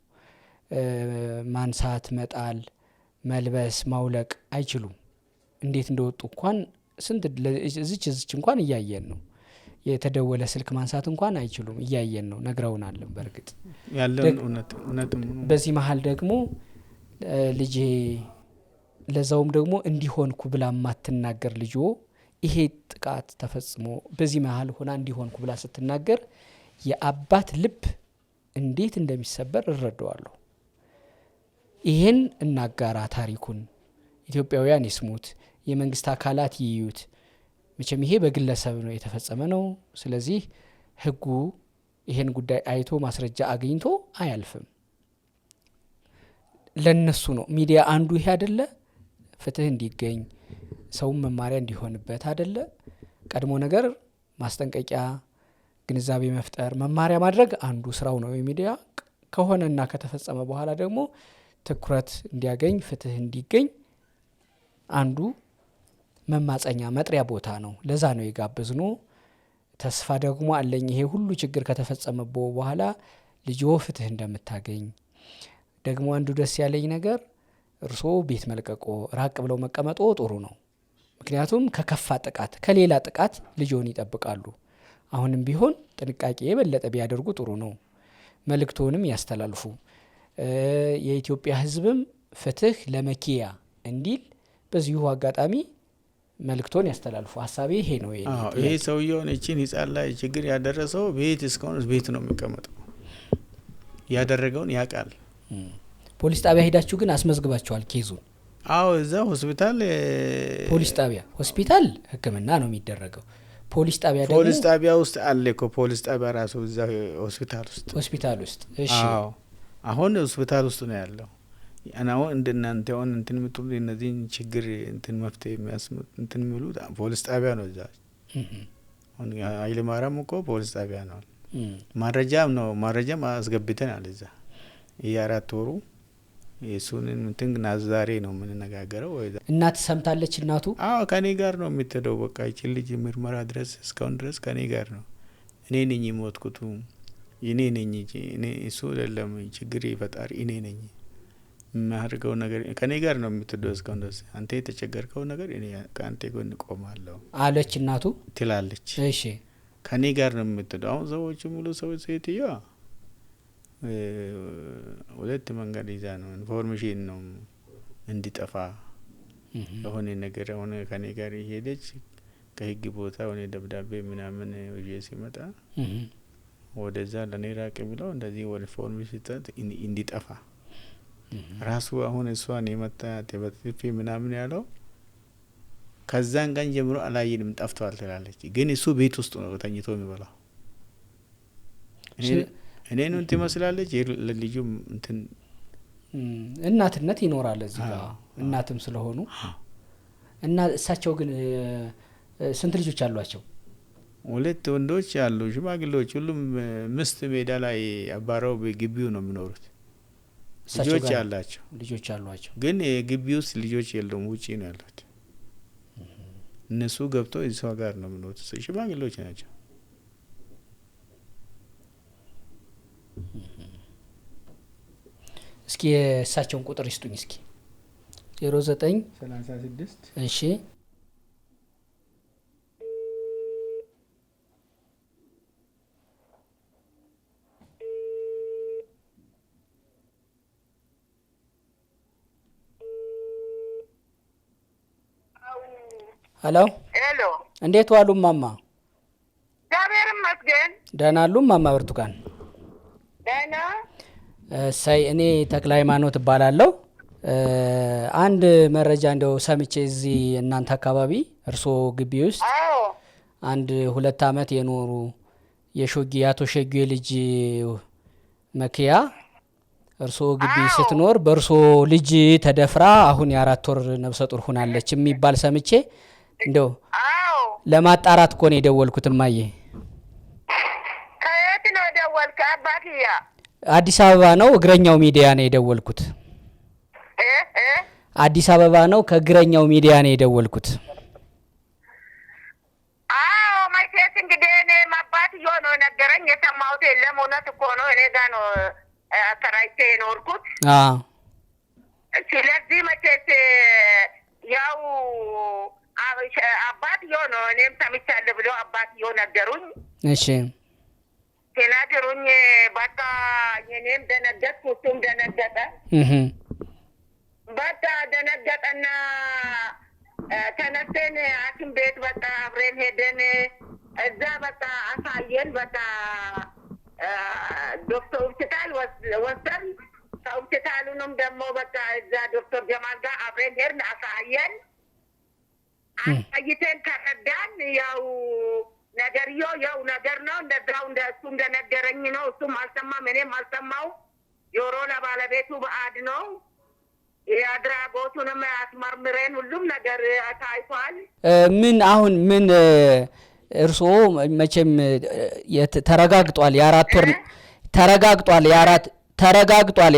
ማንሳት፣ መጣል፣ መልበስ፣ ማውለቅ አይችሉም። እንዴት እንደወጡ እንኳን ስንት እዚች እንኳን እያየን ነው። የተደወለ ስልክ ማንሳት እንኳን አይችሉም። እያየን ነው። ነግረውናለን። በእርግጥ ያለን እውነት በዚህ መሀል ደግሞ ልጄ ለዛውም ደግሞ እንዲሆንኩ ብላ ማትናገር ልጆ ይሄ ጥቃት ተፈጽሞ በዚህ መሀል ሆና እንዲሆንኩ ብላ ስትናገር የአባት ልብ እንዴት እንደሚሰበር እረዳዋለሁ። ይሄን እናጋራ ታሪኩን። ኢትዮጵያውያን ይስሙት፣ የመንግስት አካላት ይዩት። መቼም ይሄ በግለሰብ ነው የተፈጸመ ነው። ስለዚህ ህጉ ይሄን ጉዳይ አይቶ ማስረጃ አግኝቶ አያልፍም። ለነሱ ነው ሚዲያ አንዱ ይሄ አይደለ? ፍትህ እንዲገኝ ሰውም መማሪያ እንዲሆንበት አይደለ? ቀድሞ ነገር ማስጠንቀቂያ፣ ግንዛቤ መፍጠር፣ መማሪያ ማድረግ አንዱ ስራው ነው የሚዲያ ከሆነና ከተፈጸመ በኋላ ደግሞ ትኩረት እንዲያገኝ ፍትህ እንዲገኝ አንዱ መማጸኛ መጥሪያ ቦታ ነው። ለዛ ነው የጋበዝኖ። ተስፋ ደግሞ አለኝ ይሄ ሁሉ ችግር ከተፈጸመ በኋላ ልጆ ፍትህ እንደምታገኝ። ደግሞ አንዱ ደስ ያለኝ ነገር እርስዎ ቤት መልቀቆ ራቅ ብለው መቀመጦ ጥሩ ነው። ምክንያቱም ከከፋ ጥቃት ከሌላ ጥቃት ልጆን ይጠብቃሉ። አሁንም ቢሆን ጥንቃቄ የበለጠ ቢያደርጉ ጥሩ ነው። መልእክቶንም ያስተላልፉ። የኢትዮጵያ ሕዝብም ፍትህ ለመኪያ እንዲል በዚሁ አጋጣሚ መልእክቶን ያስተላልፉ። ሀሳቤ ይሄ ነው። ይሄ ሰውየውን እቺን ህጻን ላይ ችግር ያደረሰው ቤት እስከሆነ ቤት ነው የሚቀመጠው። ያደረገውን ያውቃል። ፖሊስ ጣቢያ ሄዳችሁ ግን አስመዝግባችኋል ኬዙን? አዎ፣ እዛ ሆስፒታል ፖሊስ ጣቢያ ሆስፒታል ህክምና ነው የሚደረገው። ፖሊስ ጣቢያ ደግሞ ፖሊስ ጣቢያ ውስጥ አለ እኮ ፖሊስ ጣቢያ ራሱ እዛ ሆስፒታል ውስጥ እሺ። አሁን ሆስፒታል ውስጥ ነው ያለው። አሁን እንደናንተ አሁን እንትን ምትሉ እነዚህን ችግር እንትን መፍትሄ የሚያስመጥ እንትን የሚሉት ፖሊስ ጣቢያ ነው እዛ። አሁን ኃይለ ማርያም እኮ ፖሊስ ጣቢያ ነው። ማረጃም አስገብተናል እዛ። የ4 ወሩ የሱን እንትን ዛሬ ነው የምንነጋገረው። እናት ሰምታለች እናቱ? አዎ ከኔ ጋር ነው የምትሄደው። በቃ እቺ ልጅ ምርመራ ድረስ እስካሁን ድረስ ከኔ ጋር ነው። እኔ ነኝ የሞትኩት፣ እኔ ነኝ እኔ እሱ አይደለም ችግር ይፈጣሪ እኔ ነኝ የማደርገው ነገር ከኔ ጋር ነው የምትሄደው እስካሁን ድረስ። አንተ የተቸገርከው ነገር እኔ ከአንተ ጎን ቆማለሁ አለች እናቱ ትላለች። እሺ ከኔ ጋር ነው የምትሄደው። አሁን ሰዎች ሙሉ ሰዎች ሴትዮዋ 2 መንገድ ይዛ ነው ኢንፎርሜሽን ነው እንዲጠፋ የሆነ ነገር ሆነ ከኔ ጋር ይሄደች ከህግ ቦታ ሆነ ደብዳቤ ምናምን ወይዬ ሲመጣ ወደዛ ለኔ ራቅ ብለው እንደዚህ ወደ ኢንፎርሜሽን እንዲጠፋ ራሱ አሁን እሷን የመጣ ተበጥፊ ምናምን ያለው ከዛን ቀን ጀምሮ አላየንም ጠፍቷል ትላለች። ግን እሱ ቤት ውስጥ ነው ተኝቶ የሚበላው። እኔ ነው እንት መስላለች ለልጁ እንትን እናትነት ይኖራል እዚህ ጋር እናትም ስለሆኑ እና እሳቸው ግን ስንት ልጆች አሏቸው? 2 ወንዶች አሉ ሽማግሌዎች። ሁሉም ምስት ሜዳ ላይ አባራው በግቢው ነው የሚኖሩት። ልጆች አሏቸው ግን ግቢ ውስጥ ልጆች የሉም፣ ውጪ ነው ያሉት። እነሱ ገብተው እሷ ጋር ነው የሚኖሩት። ሽማግሌዎች ናቸው። እስኪ እሳቸውን ቁጥር ይስጡኝ እስኪ 0936 እሺ ሄሎ ሄሎ እንዴት ዋሉ ማማ? እግዚአብሔር ይመስገን። ደህና አሉ ማማ ብርቱካን? ደህና። ሳይ እኔ ተክለ ሃይማኖት እባላለሁ። አንድ መረጃ እንደው ሰምቼ እዚህ እናንተ አካባቢ እርሶ ግቢ ውስጥ አንድ 2 አመት የኖሩ አቶ ሸጊ ልጅ መኪያ እርሶ ግቢ ስትኖር በእርሶ ልጅ ተደፍራ አሁን የ4 ወር ነብሰ ጡር ሆናለች የሚባል ሰምቼ እንደው ለማጣራት እኮ ነው የደወልኩት እማዬ። ከየት ነው የደወልከ አባትያ? አዲስ አበባ ነው፣ እግረኛው ሚዲያ ነው የደወልኩት። አዲስ አበባ ነው፣ ከእግረኛው ሚዲያ ነው የደወልኩት። አዎ መቼስ እንግዲህ እኔ አባትየው ነው ነገረኝ። የሰማሁት የለም። እውነት እኮ ነው። እኔ ጋር ነው ተራይቼ የኖርኩት። ስለዚህ መቼስ ያው አባትየው ነው እኔም ሰምቻለሁ ብሎ አባትየው ነገሩኝ። እሺ ሲነግሩኝ በቃ እኔም ደነገጥኩ፣ እሱም ደነገጠ። በቃ ደነገጠና ተነስተን ሐኪም ቤት በቃ አብረን ሄደን እዛ በቃ አሳየን። በቃ ዶክተር ሆስፒታል ወሰን። ከሆስፒታሉንም ደግሞ በቃ እዛ ዶክተር ጀማል ጋር አብረን ሄድን፣ አሳየን። አሳይተን ተረዳን። ያው ነገርዮ ያው ነገር ነው። እንደዛው እሱ እንደነገረኝ ነው። እሱም አልሰማም፣ እኔም አልሰማው። ጆሮ ለባለቤቱ በአድ ነው። የአድራጎቱንም አስመርምረን ሁሉም ነገር ታይቷል። ምን አሁን ምን እርስዎ መቼም ተረጋግጧል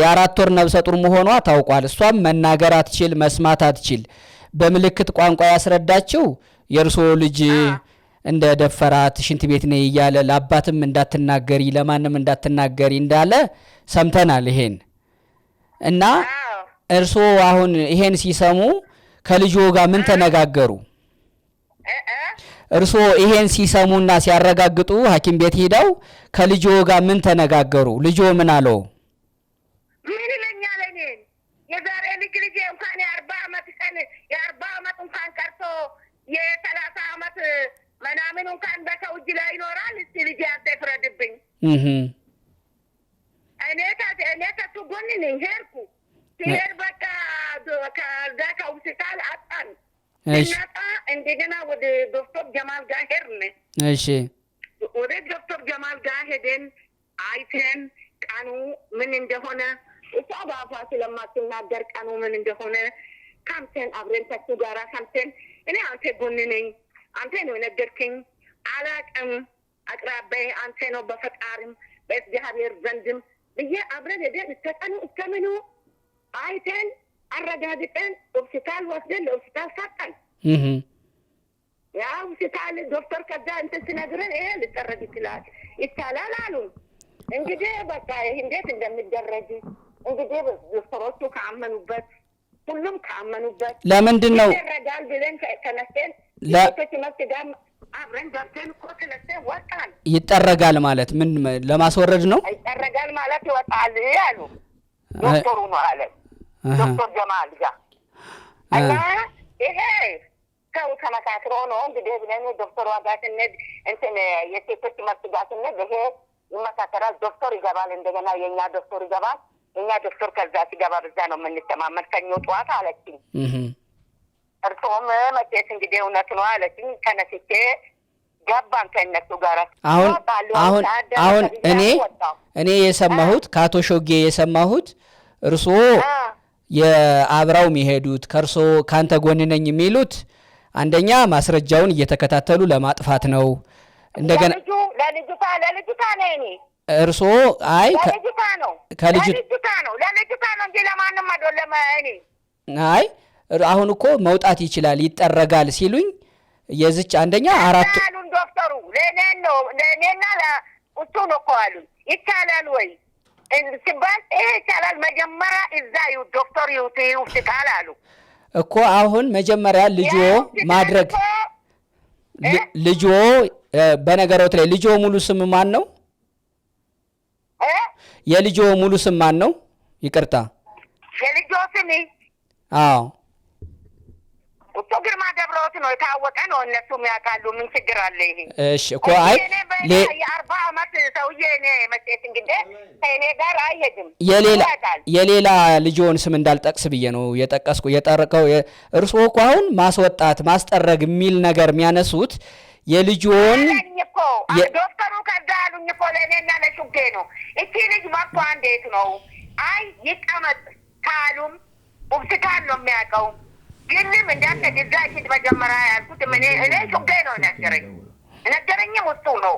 የ4 ወር ነብሰ ጡር መሆኗ ታውቋል። እሷም መናገር አትችል፣ መስማት አትችል። በምልክት ቋንቋ ያስረዳችው የእርስዎ ልጅ እንደ ደፈራት ሽንት ቤት ነይ እያለ ለአባትም እንዳትናገሪ ለማንም እንዳትናገሪ እንዳለ ሰምተናል። ይሄን እና እርስዎ አሁን ይሄን ሲሰሙ ከልጅዎ ጋር ምን ተነጋገሩ? እርስዎ ይሄን ሲሰሙና ሲያረጋግጡ ሐኪም ቤት ሄደው ከልጅዎ ጋር ምን ተነጋገሩ? ልጅዎ ምን አለው? ምን ይለኛል? እኔን የዛሬ ልጅ እንኳን የ40 ዓመት እንኳን ቀርቶ የ30 ዓመት ምናምን እንኳን በሰው እጅ ላይ ይኖራል። እስቲ ልጅ አንተ ፍረድብኝ። እኔ ከሱ ጎን ነኝ። ሄድኩ ሲሄድ በቃ ከዛ ከሆስፒታል አጣን። ሲመጣ እንደገና ወደ ዶክተር ጀማል ጋር ሄድን። እሺ ወደ ዶክተር ጀማል ጋር ሄደን አይተን ቀኑ ምን እንደሆነ እሷ በአፏ ስለማትናገር ቀኑ ምን እንደሆነ ካምተን አብረን ከሱ ጋራ ካምተን እኔ አንተ ጎን ነኝ፣ አንተ ነው የነገርከኝ፣ አላቅም፣ አቅራቢዬ አንተ ነው በፈጣሪም በእግዚአብሔር ዘንድም ብዬ አብረን ሄደን እስከምኑ አይተን አረጋግጠን ሆስፒታል ወስደን ለሆስፒታል ሰጠን። ያ ሆስፒታል ዶክተር ከዛ እንትን ሲነግረን ይሄ ሊደረግ ይቻላል አሉ። እንግዲህ በቃ እንዴት እንደሚደረግ እንግዲህ ዶክተሮቹ ካመኑበት ሁሉም ካመኑበት ለምንድን ነው ይደረጋል ብለን ተነስተን ለቶች መስጋም አብረን ገብተን እኮ ተነስተን ወጣን። ይጠረጋል ማለት ምን ለማስወረድ ነው? ይጠረጋል ማለት ይወጣል አሉ ዶክተሩ ነው አለ ዶክተር ጀማል ጋር እና ይሄ ሰው ተመካክሮ ነው እንግዲህ ብለን ዶክተሩ ጋር ስንሄድ እንትን የሴቶች መብት ጋር ስንሄድ ይሄ ይመካከራል። ዶክተር ይገባል፣ እንደገና የኛ ዶክተር ይገባል። የኛ ዶክተር ከዛ ሲገባ በዛ ነው የምንተማመን። ከኞ ጠዋት አለችኝ። እርሶም መቼስ እንግዲህ እውነት ነው አለችኝ። ተነስቼ ገባን ከእነሱ ጋር። አሁን እኔ የሰማሁት ከአቶ ሾጌ የሰማሁት እርሶ የአብራው የሚሄዱት ከእርሶ ካንተ ጎን ነኝ የሚሉት አንደኛ ማስረጃውን እየተከታተሉ ለማጥፋት ነው። እንደገና ለልጅታ ነው እኔ እርሶ አይ ለልጅታ ነው እንጂ ለማንም አይደለም። እኔ አይ አሁን እኮ መውጣት ይችላል ይጠረጋል ሲሉኝ የዝች አንደኛ አራት አሉን ዶክተሩ ለኔና ለእሱ ነው እኮ አሉኝ። ይቻላል ወይ ሲባል ይሄ ይቻላል። መጀመሪያ እዛ ዶክተር ይውስጣል አሉ እኮ። አሁን መጀመሪያ ልጆ ማድረግ ልጆ በነገሮት ላይ ልጆ ሙሉ ስም ማን ነው? የልጆ ሙሉ ስም ማን ነው? ይቅርታ የልጆ ስም አዎ እኮ ግርማ ገብረወት ነው፣ የታወቀ ነው። እነሱም ያውቃሉ። ምን ችግር አለ? ይሄ እሺ እኮ አይ የ40 ዓመት ሰውዬ እኔ መቼት እንግዲህ ከእኔ ጋር አይሄድም። የሌላ ልጆን ስም እንዳልጠቅስ ብዬ ነው የጠቀስኩ የጠረቀው። እርስዎ እኮ አሁን ማስወጣት ማስጠረግ የሚል ነገር የሚያነሱት የልጆን እኮ ዶክተሩ ከዛ አሉኝ እኮ ለእኔና ለሹጌ ነው። እቺ ልጅ መጥቷ እንዴት ነው? አይ ይቀመጥ ካሉም ሆስፒታል ነው የሚያውቀው። ግንም እንዳትሄድ እዛ ሂድ መጀመሪያ ያልኩት እኔ ሹጌ ነው ነገረኝም እሱ ነው።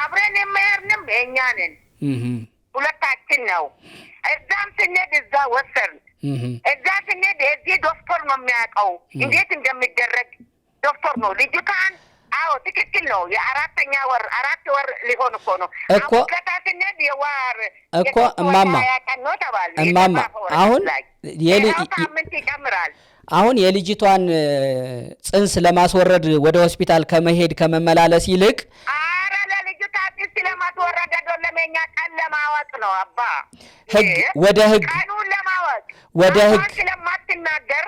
አብረን የማያርንም የእኛ ነን፣ ሁለታችን ነው። እዛም ስንሄድ እዛ ወሰርን። እዛ ስንሄድ የዚህ ዶክተር ነው የሚያውቀው እንዴት እንደሚደረግ ዶክተር ነው። ልጅቷን አዎ ትክክል ነው። የ4ኛ ወር 4 ወር ሊሆን እኮ ነው እኮ ከታስነት የዋር እኮ እማማ አሁን ሳምንት ይጨምራል። አሁን የልጅቷን ጽንስ ለማስወረድ ወደ ሆስፒታል ከመሄድ ከመመላለስ ይልቅ አረ ለልጅቷ ጽንስ ለማስወረድ አይደለም፣ የኛ ቀን ለማወቅ ነው አባ። ህግ ወደ ህግ ቀኑን ለማወቅ ወደ ህግ ስለማትናገር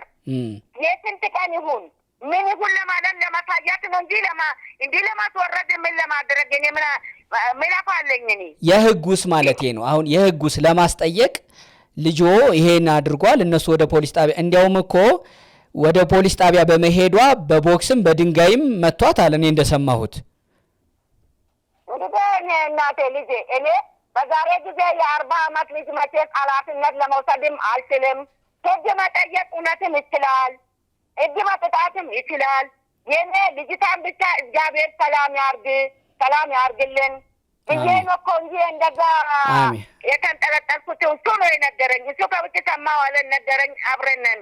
የስንት ቀን ይሁን ምን ይሁን ለማለት ለማሳያት ነው እንጂ ለማስወረድ ምን ለማድረግ እኔ ምን አፋለኝ? እኔ የህጉስ ማለቴ ነው። አሁን የህጉስ ለማስጠየቅ ልጆ ይሄን አድርጓል፣ እነሱ ወደ ፖሊስ ጣቢያ እንዲያውም እኮ ወደ ፖሊስ ጣቢያ በመሄዷ በቦክስም በድንጋይም መቷታል እኔ እንደሰማሁት። እናቴ ልጄ እኔ በዛሬ ጊዜ የ40 ዓመት ልጅ መቼስ ኃላፊነት ለመውሰድም አልችልም። ህግ መጠየቅ እውነትም ይችላል፣ ህግ መጥጣትም ይችላል። የኔ ልጅታን ብቻ እግዚአብሔር ሰላም ያርግልን ብዬ ነው እኮ እንጂ እንደዛ የተንጠለጠልኩት እሱ ነው የነገረኝ። እሱ ከውጭ ሰማሁ አለ ነገረኝ። አብረን ነን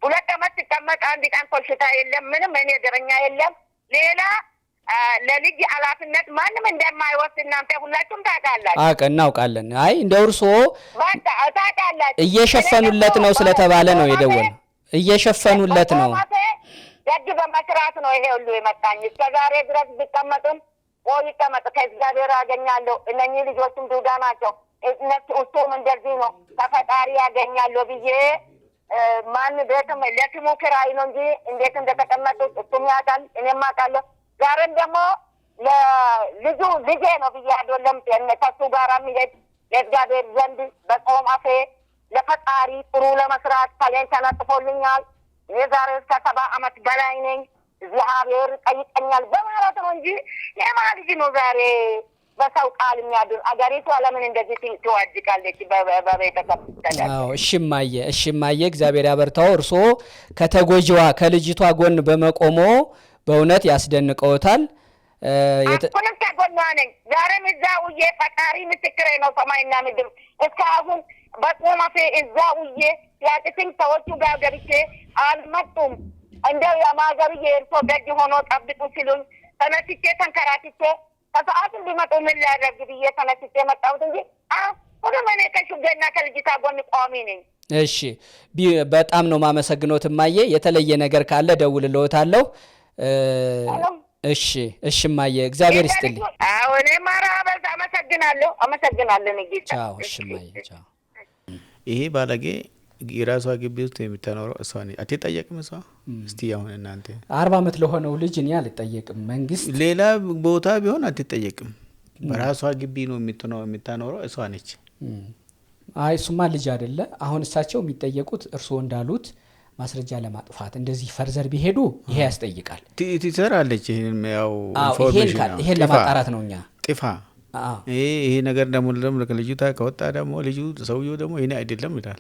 2 ዓመት ሲቀመጥ አንድ ቀን ኮሽታ የለም፣ ምንም እኔ ደረኛ የለም። ሌላ ለልጅ ኃላፊነት ማንም እንደማይወስድ እናንተ ሁላችሁም ታውቃላችሁ። እናውቃለን። አይ እንደው እርስዎ ታውቃላችሁ። እየሸፈኑለት ነው ስለተባለ ነው የደወለው። እየሸፈኑለት ነው። ደግ በመስራት ነው ይሄ ሁሉ የመጣኝ። እስከ ዛሬ ድረስ ቢቀመጡም ይቀመጥ ከእግዚአብሔር ያገኛለሁ። እነኚህ ልጆችም ዱዳ ናቸው። እሱም እንደዚህ ነው ከፈጣሪ ያገኛለሁ ብዬ ማን ቤትም ለስሙ ኪራይ ነው እንጂ እንዴት እንደተቀመጡ እሱም ያውቃል፣ እኔም አውቃለሁ። ዛሬም ደግሞ ለልጁ ልጄ ነው ብዬ አይደለም ከሱ ጋር የሚሄድ ለእግዚአብሔር ዘንድ በጾም አፌ ለፈጣሪ ጥሩ ለመስራት ከሌን ተነጥፎልኛል። የዛሬ እስከ 70 ዓመት በላይ ነኝ። እግዚአብሔር ጠይቀኛል በማለት ነው እንጂ የማ ልጅ ነው ዛሬ በሰው ቃል የሚያድር። አገሪቱ ለምን እንደዚህ ትዋጅቃለች? በቤተሰብ አዎ እሽማየ እግዚአብሔር ያበርታው። እርስዎ ከተጎጂዋ ከልጅቷ ጎን በመቆሞ በእውነት ያስደንቀውታል። አሁንም ከጎኗ ነኝ። ዛሬም እዛ ውዬ ፈጣሪ ምስክሬ ነው፣ ሰማይና ምድር እስካሁን በቆማፌ እዛ ውዬ ያጥፍኝ ሰዎቹ ጋር ገብቼ አልመጡም። እንደው የማገርዬ እርሶ ደጅ ሆኖ ጠብቁ ሲሉኝ ተነስቼ ተንከራትቼ ከሰዓት እንዲመጡ ምን ላደርግ ብዬ ተነስቼ መጣሁት እንጂ ሁሉም እኔ ከሹጌና ከልጅታ ጎን ቋሚ ነኝ። እሺ በጣም ነው ማመሰግኖት እማዬ። የተለየ ነገር ካለ ደውልልዎታለሁ። እሺ እማዬ እግዚአብሔር ይስጥልኝ። አዎ እኔ ማራበዝ አመሰግናለሁ ንጌታ። ቻው። እሺ እማዬ ቻው። ይሄ ባለጌ የራሷ ግቢ ውስጥ የምትኖረው እሷ ነች። አትጠየቅም እሷ? እስቲ አሁን እናንተ 40 ዓመት ለሆነው ልጅ እኔ አልጠየቅም። መንግስት ሌላ ቦታ ቢሆን አትጠየቅም። በራሷ ግቢ ነው የምትኖረው እሷ ነች። አይ እሱማ ልጅ አይደለ። አሁን እሳቸው የሚጠየቁት እርስዎ እንዳሉት ማስረጃ ለማጥፋት እንደዚህ ፈርዘር ቢሄዱ ይሄ ያስጠይቃል። ትሰራለች። ይሄን ለማጣራት ነው እኛ ጥፋ ይሄ ነገር ደግሞ ከልጅቷ ከወጣ ደግሞ ሰውየው ደግሞ ይሄ አይደለም ይላል።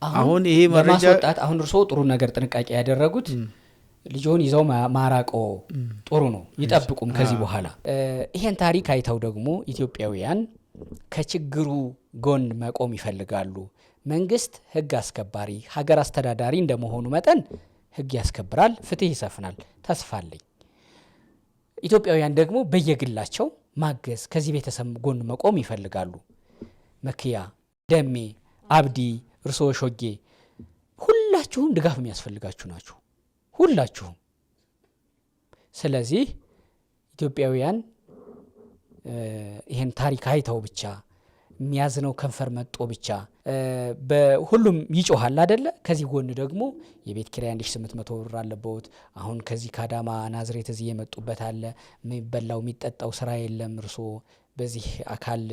አሁን ይሄ መረጃ አሁን እርስዎ ጥሩ ነገር ጥንቃቄ ያደረጉት ልጆን ይዘው ማራቆ ጥሩ ነው። ይጠብቁም ከዚህ በኋላ ይሄን ታሪክ አይተው ደግሞ ኢትዮጵያውያን ከችግሩ ጎን መቆም ይፈልጋሉ። መንግስት ህግ አስከባሪ ሀገር አስተዳዳሪ እንደመሆኑ መጠን ህግ ያስከብራል፣ ፍትህ ይሰፍናል። ተስፋለኝ። ኢትዮጵያውያን ደግሞ በየግላቸው ማገዝ ከዚህ ቤተሰብ ጎን መቆም ይፈልጋሉ። መክያ፣ ደሜ፣ አብዲ፣ እርሶ ሾጌ ሁላችሁም ድጋፍ የሚያስፈልጋችሁ ናችሁ ሁላችሁም። ስለዚህ ኢትዮጵያውያን ይሄን ታሪክ አይተው ብቻ የሚያዝነው ከንፈር መጦ ብቻ በሁሉም ይጮሃል አይደለ? ከዚህ ጎን ደግሞ የቤት ኪራይ 1800 ብር አለበት። አሁን ከዚህ ካዳማ ናዝሬት እዚህ የመጡበት አለ። የሚበላው የሚጠጣው ስራ የለም። እርሶ በዚህ አካል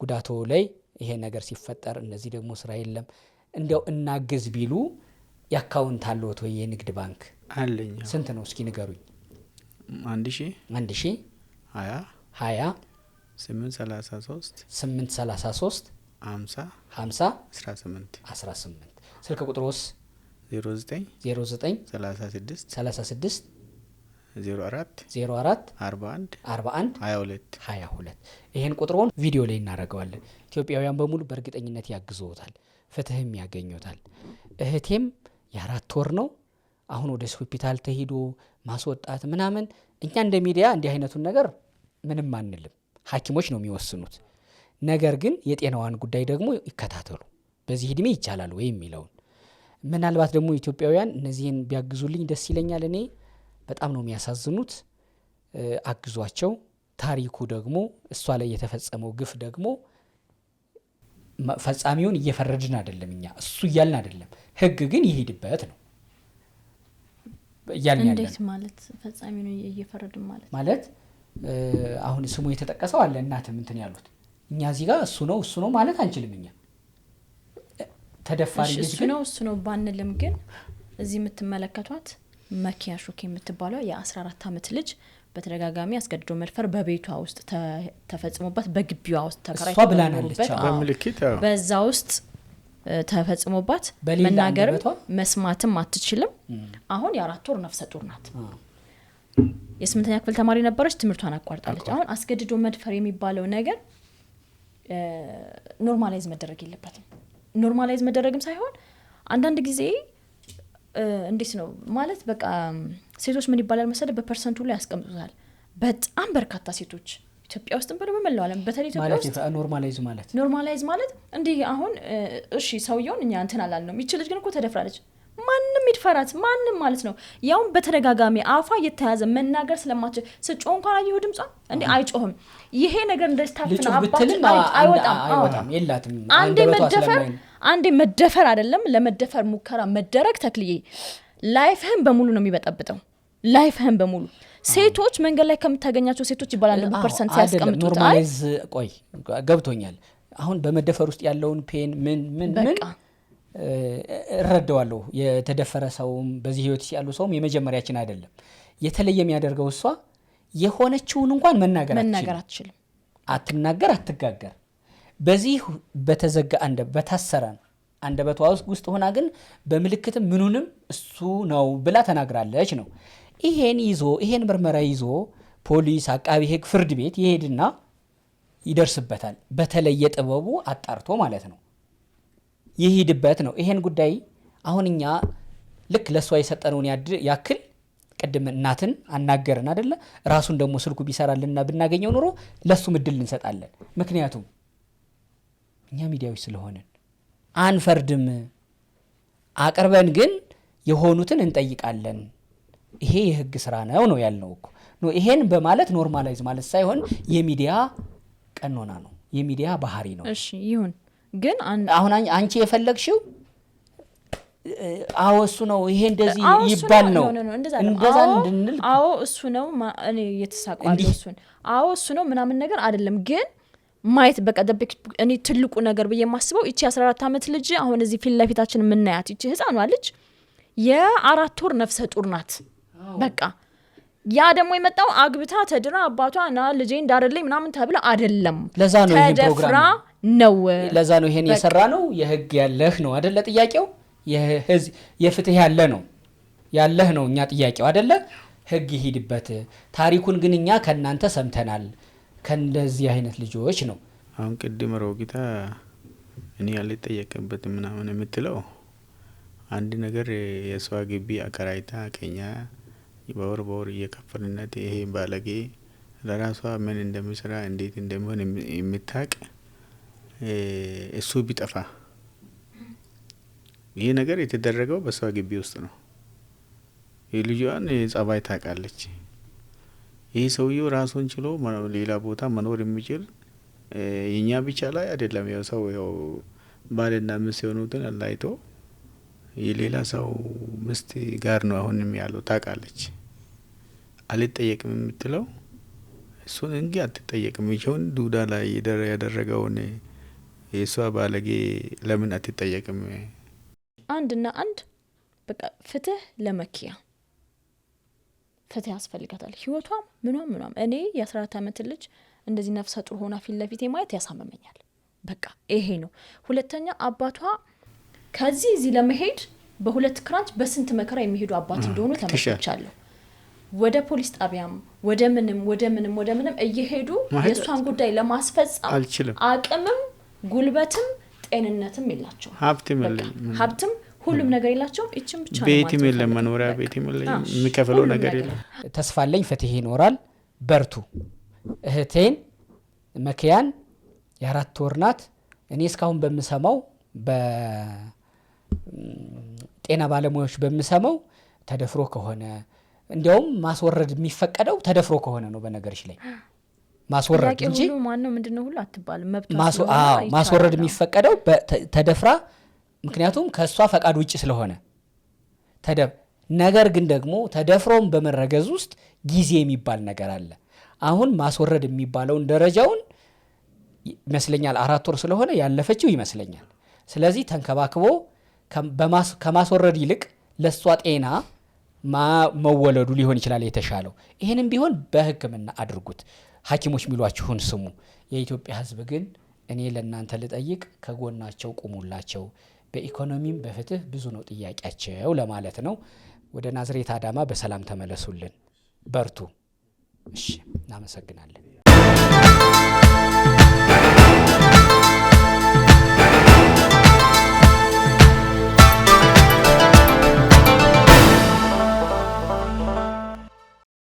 ጉዳቶ ላይ ይሄ ነገር ሲፈጠር እነዚህ ደግሞ ስራ የለም። እንዲያው እናግዝ ቢሉ የአካውንት አለዎት ወይ? የንግድ ባንክ አለኝ። ስንት ነው እስኪ ንገሩኝ። 1000 20 833 833 50 50 18 18 ስልክ ቁጥሮስ 09 09 36 36 04 04 41 41 22 22 ይሄን ቁጥሩን ቪዲዮ ላይ እናደርገዋለን። ኢትዮጵያውያን በሙሉ በእርግጠኝነት ያግዙታል፣ ፍትህም ያገኙታል። እህቴም የ4 ወር ነው አሁን ወደ ሆስፒታል ተሄዶ ማስወጣት ምናምን እኛ እንደ ሚዲያ እንዲህ አይነቱን ነገር ምንም አንልም፣ ሐኪሞች ነው የሚወስኑት። ነገር ግን የጤናዋን ጉዳይ ደግሞ ይከታተሉ። በዚህ እድሜ ይቻላል ወይ የሚለውን ምናልባት ደግሞ ኢትዮጵያውያን እነዚህን ቢያግዙልኝ ደስ ይለኛል። እኔ በጣም ነው የሚያሳዝኑት፣ አግዟቸው። ታሪኩ ደግሞ እሷ ላይ የተፈጸመው ግፍ ደግሞ ፈጻሚውን እየፈረድን አይደለም እኛ እሱ እያልን አይደለም፣ ህግ ግን ይሄድበት ነው እያልን ያለን። እንዴት ማለት ፈጻሚውን እየፈረድን ማለት አሁን ስሙ የተጠቀሰው አለ እናትም እንትን ያሉት እኛ እዚህ ጋር እሱ ነው ማለት አንችልም። እኛ ተደፋሪ እሱ ነው ባንልም ግን እዚህ የምትመለከቷት መኪያ ሹክ የምትባለው የ14 ዓመት ልጅ በተደጋጋሚ አስገድዶ መድፈር በቤቷ ውስጥ ተፈጽሞባት በግቢዋ ውስጥ ተከራይታ ብላናለች። በምልክት በዛ ውስጥ ተፈጽሞባት መናገር መስማትም አትችልም። አሁን የ4 ወር ነፍሰ ጡር ናት። የ8ኛ ክፍል ተማሪ ነበረች፣ ትምህርቷን አቋርጣለች። አሁን አስገድዶ መድፈር የሚባለው ነገር ኖርማላይዝ መደረግ የለበትም። ኖርማላይዝ መደረግም ሳይሆን አንዳንድ ጊዜ እንዴት ነው ማለት በቃ ሴቶች ምን ይባላል መሰለህ በፐርሰንቱ ላይ ያስቀምጡታል። በጣም በርካታ ሴቶች ኢትዮጵያ ውስጥም በመላው ዓለም በተለይ ኢትዮጵያ ውስጥ ኖርማላይዝ ማለት እንዲህ አሁን እሺ ሰውየውን እኛ እንትን አላልነው ይችላል፣ ግን እኮ ተደፍራለች። ማንም ይድፈራት ማንም ማለት ነው። ያው በተደጋጋሚ አፋ እየተያዘ መናገር ስለማትችል ስጮህ እንኳን አየሁ ድምጿ እንዴ አይጮህም። ይሄ ነገር እንደስታፍና አባችን አይወጣም የላትም። አንዴ መደፈር አይደለም ለመደፈር ሙከራ መደረግ ተክልዬ ላይፍህን በሙሉ ነው የሚበጠብጠው። ላይፍህን በሙሉ ሴቶች መንገድ ላይ ከምታገኛቸው ሴቶች ይባላል በፐርሰንት ያስቀምጡት። ኖርማላይዝ ቆይ ገብቶኛል። አሁን በመደፈር ውስጥ ያለውን ፔን ምን እረዳዋለሁ። የተደፈረ ሰውም በዚህ ህይወት ያሉ ሰውም የመጀመሪያችን አይደለም። የተለየ የሚያደርገው እሷ የሆነችውን እንኳን መናገር አትችልም። አትናገር፣ አትጋገር። በዚህ በተዘጋ በታሰረ አንደበቷ ውስጥ ሆና ግን በምልክትም ምኑንም እሱ ነው ብላ ተናግራለች ነው። ይሄን ምርመራ ይዞ ፖሊስ፣ አቃቢ ህግ፣ ፍርድ ቤት ይሄድና ይደርስበታል። በተለየ ጥበቡ አጣርቶ ማለት ነው ይሄድበት ነው። ይሄን ጉዳይ አሁን እኛ ልክ ለሷ የሰጠነውን ያክል ቅድም እናትን አናገርን አይደለ? ራሱን ደግሞ ስልኩ ቢሰራልና ብናገኘው ኑሮ ለሱ ምድል እንሰጣለን። ምክንያቱም እኛ ሚዲያዎች ስለሆነን አንፈርድም። አቅርበን ግን የሆኑትን እንጠይቃለን። ይሄ የህግ ስራ ነው ያልነው እኮ ነው። ይሄን በማለት ኖርማላይዝ ማለት ሳይሆን የሚዲያ ቀኖና ነው፣ የሚዲያ ባህሪ ነው። እሺ ይሁን። ግን አሁን አንቺ የፈለግሽው አዎ እሱ ነው ይሄ እንደዚህ ይባል ነው እንደዛ እንድንል አዎ እሱ ነው እኔ የተሳቋለው እሱን አዎ እሱ ነው ምናምን ነገር አይደለም። ግን ማየት በቃ እኔ ትልቁ ነገር በየማስበው እቺ 14 ዓመት ልጅ አሁን እዚህ ፊት ለፊታችን የምናያት እቺ ህፃኗ ልጅ የ4 ወር ነፍሰ ጡር ናት። በቃ ያ ደግሞ የመጣው አግብታ ተድራ አባቷ ና ልጄ እንዳረለኝ ምናምን ተብለ አይደለም። ለዛ ነው ይሄ ፕሮግራም ነው። ለዛ ነው ይሄን የሰራ ነው። የህግ ያለህ ነው አይደለ? ጥያቄው የፍትህ ያለህ ነው እኛ ጥያቄው አይደለ? ህግ ይሄድበት። ታሪኩን ግን እኛ ከናንተ ሰምተናል፣ ከእንደዚህ አይነት ልጆች ነው። አሁን ቅድም ሮጊታ እኔ ያልጠየቀበት ምናምን የምትለው አንድ ነገር የሷ ግቢ አከራይታ ከኛ በወር እየከፈልነት ይሄ ባለጌ ለራሷ ምን እንደሚሰራ እንዴት እንደሚሆን የምታቅ እሱ ቢጠፋ ይሄ ነገር የተደረገው በሷ ግቢ ውስጥ ነው። የልጇን ጸባይ ታውቃለች። ይሄ ሰውዬው ራሱን ችሎ ሌላ ቦታ መኖር የሚችል የኛ ብቻ ላይ አይደለም። ያው ሰው ያው ባልና ሚስት የሆኑትን አላይቶ የሌላ ሰው ሚስት ጋር ነው አሁንም ያለው ታውቃለች። አልጠየቅም የምትለው እሱን እንጂ አትጠየቅም። ይሁን ዱዳ ላይ ያደረገውን የሷ ባለጌ ለምን አትጠየቅም? አንድና አንድ በቃ ፍትህ ለመኪያ ፍትህ ያስፈልጋታል። ህይወቷም ምኗም እኔ የ14 ዓመት ልጅ እንደዚህ ነፍሰ ጡር ሆና ፊት ለፊት ማየት ያሳመመኛል። በቃ ይሄ ነው። ሁለተኛ አባቷ ከዚህ እዚህ ለመሄድ በሁለት ክራንች በስንት መከራ የሚሄዱ አባት እንደሆኑ ተመልክቻለሁ። ወደ ፖሊስ ጣቢያም ወደ ምንም እየሄዱ የሷን ጉዳይ ለማስፈጸም አቅምም ጉልበትም ጤንነትም የላቸው። ሀብትም ሁሉም ነገር የላቸው። እቺም ብቻ ነው ቤትም የለም፣ መኖሪያ ቤትም የለም፣ የሚከፈለው ነገር የለም። ተስፋለኝ ፍትህ ይኖራል። በርቱ። እህቴን መኪያን የ4 ወር ናት። እኔ እስካሁን በምሰማው በጤና ባለሙያዎች በምሰማው ተደፍሮ ከሆነ እንዲያውም ማስወረድ የሚፈቀደው ተደፍሮ ከሆነ ነው። በነገርሽ ላይ ማስወረድ እንጂ ማነው ምንድነው ሁሉ አትባልም። መብቷ ማስወረድ የሚፈቀደው ተደፍራ፣ ምክንያቱም ከሷ ፈቃድ ውጪ ስለሆነ ነገር ግን ደግሞ ተደፍሮም በመረገዝ ውስጥ ጊዜ የሚባል ነገር አለ። አሁን ማስወረድ የሚባለውን ደረጃውን ይመስለኛል 4 ወር ስለሆነ ያለፈችው ይመስለኛል። ስለዚህ ተንከባክቦ ከማስወረድ ይልቅ ለሷ ጤና መወለዱ ሊሆን ይችላል የተሻለው። ይሄንም ቢሆን በሕክምና አድርጉት። ሐኪሞች ሚሏችሁን ስሙ። የኢትዮጵያ ሕዝብ ግን እኔ ለእናንተ ልጠይቅ፣ ከጎናቸው ቁሙላቸው። በኢኮኖሚም በፍትህ ብዙ ነው ጥያቄያቸው ለማለት ነው። ወደ ናዝሬት አዳማ በሰላም ተመለሱልን። በርቱ። እሺ፣ እናመሰግናለን።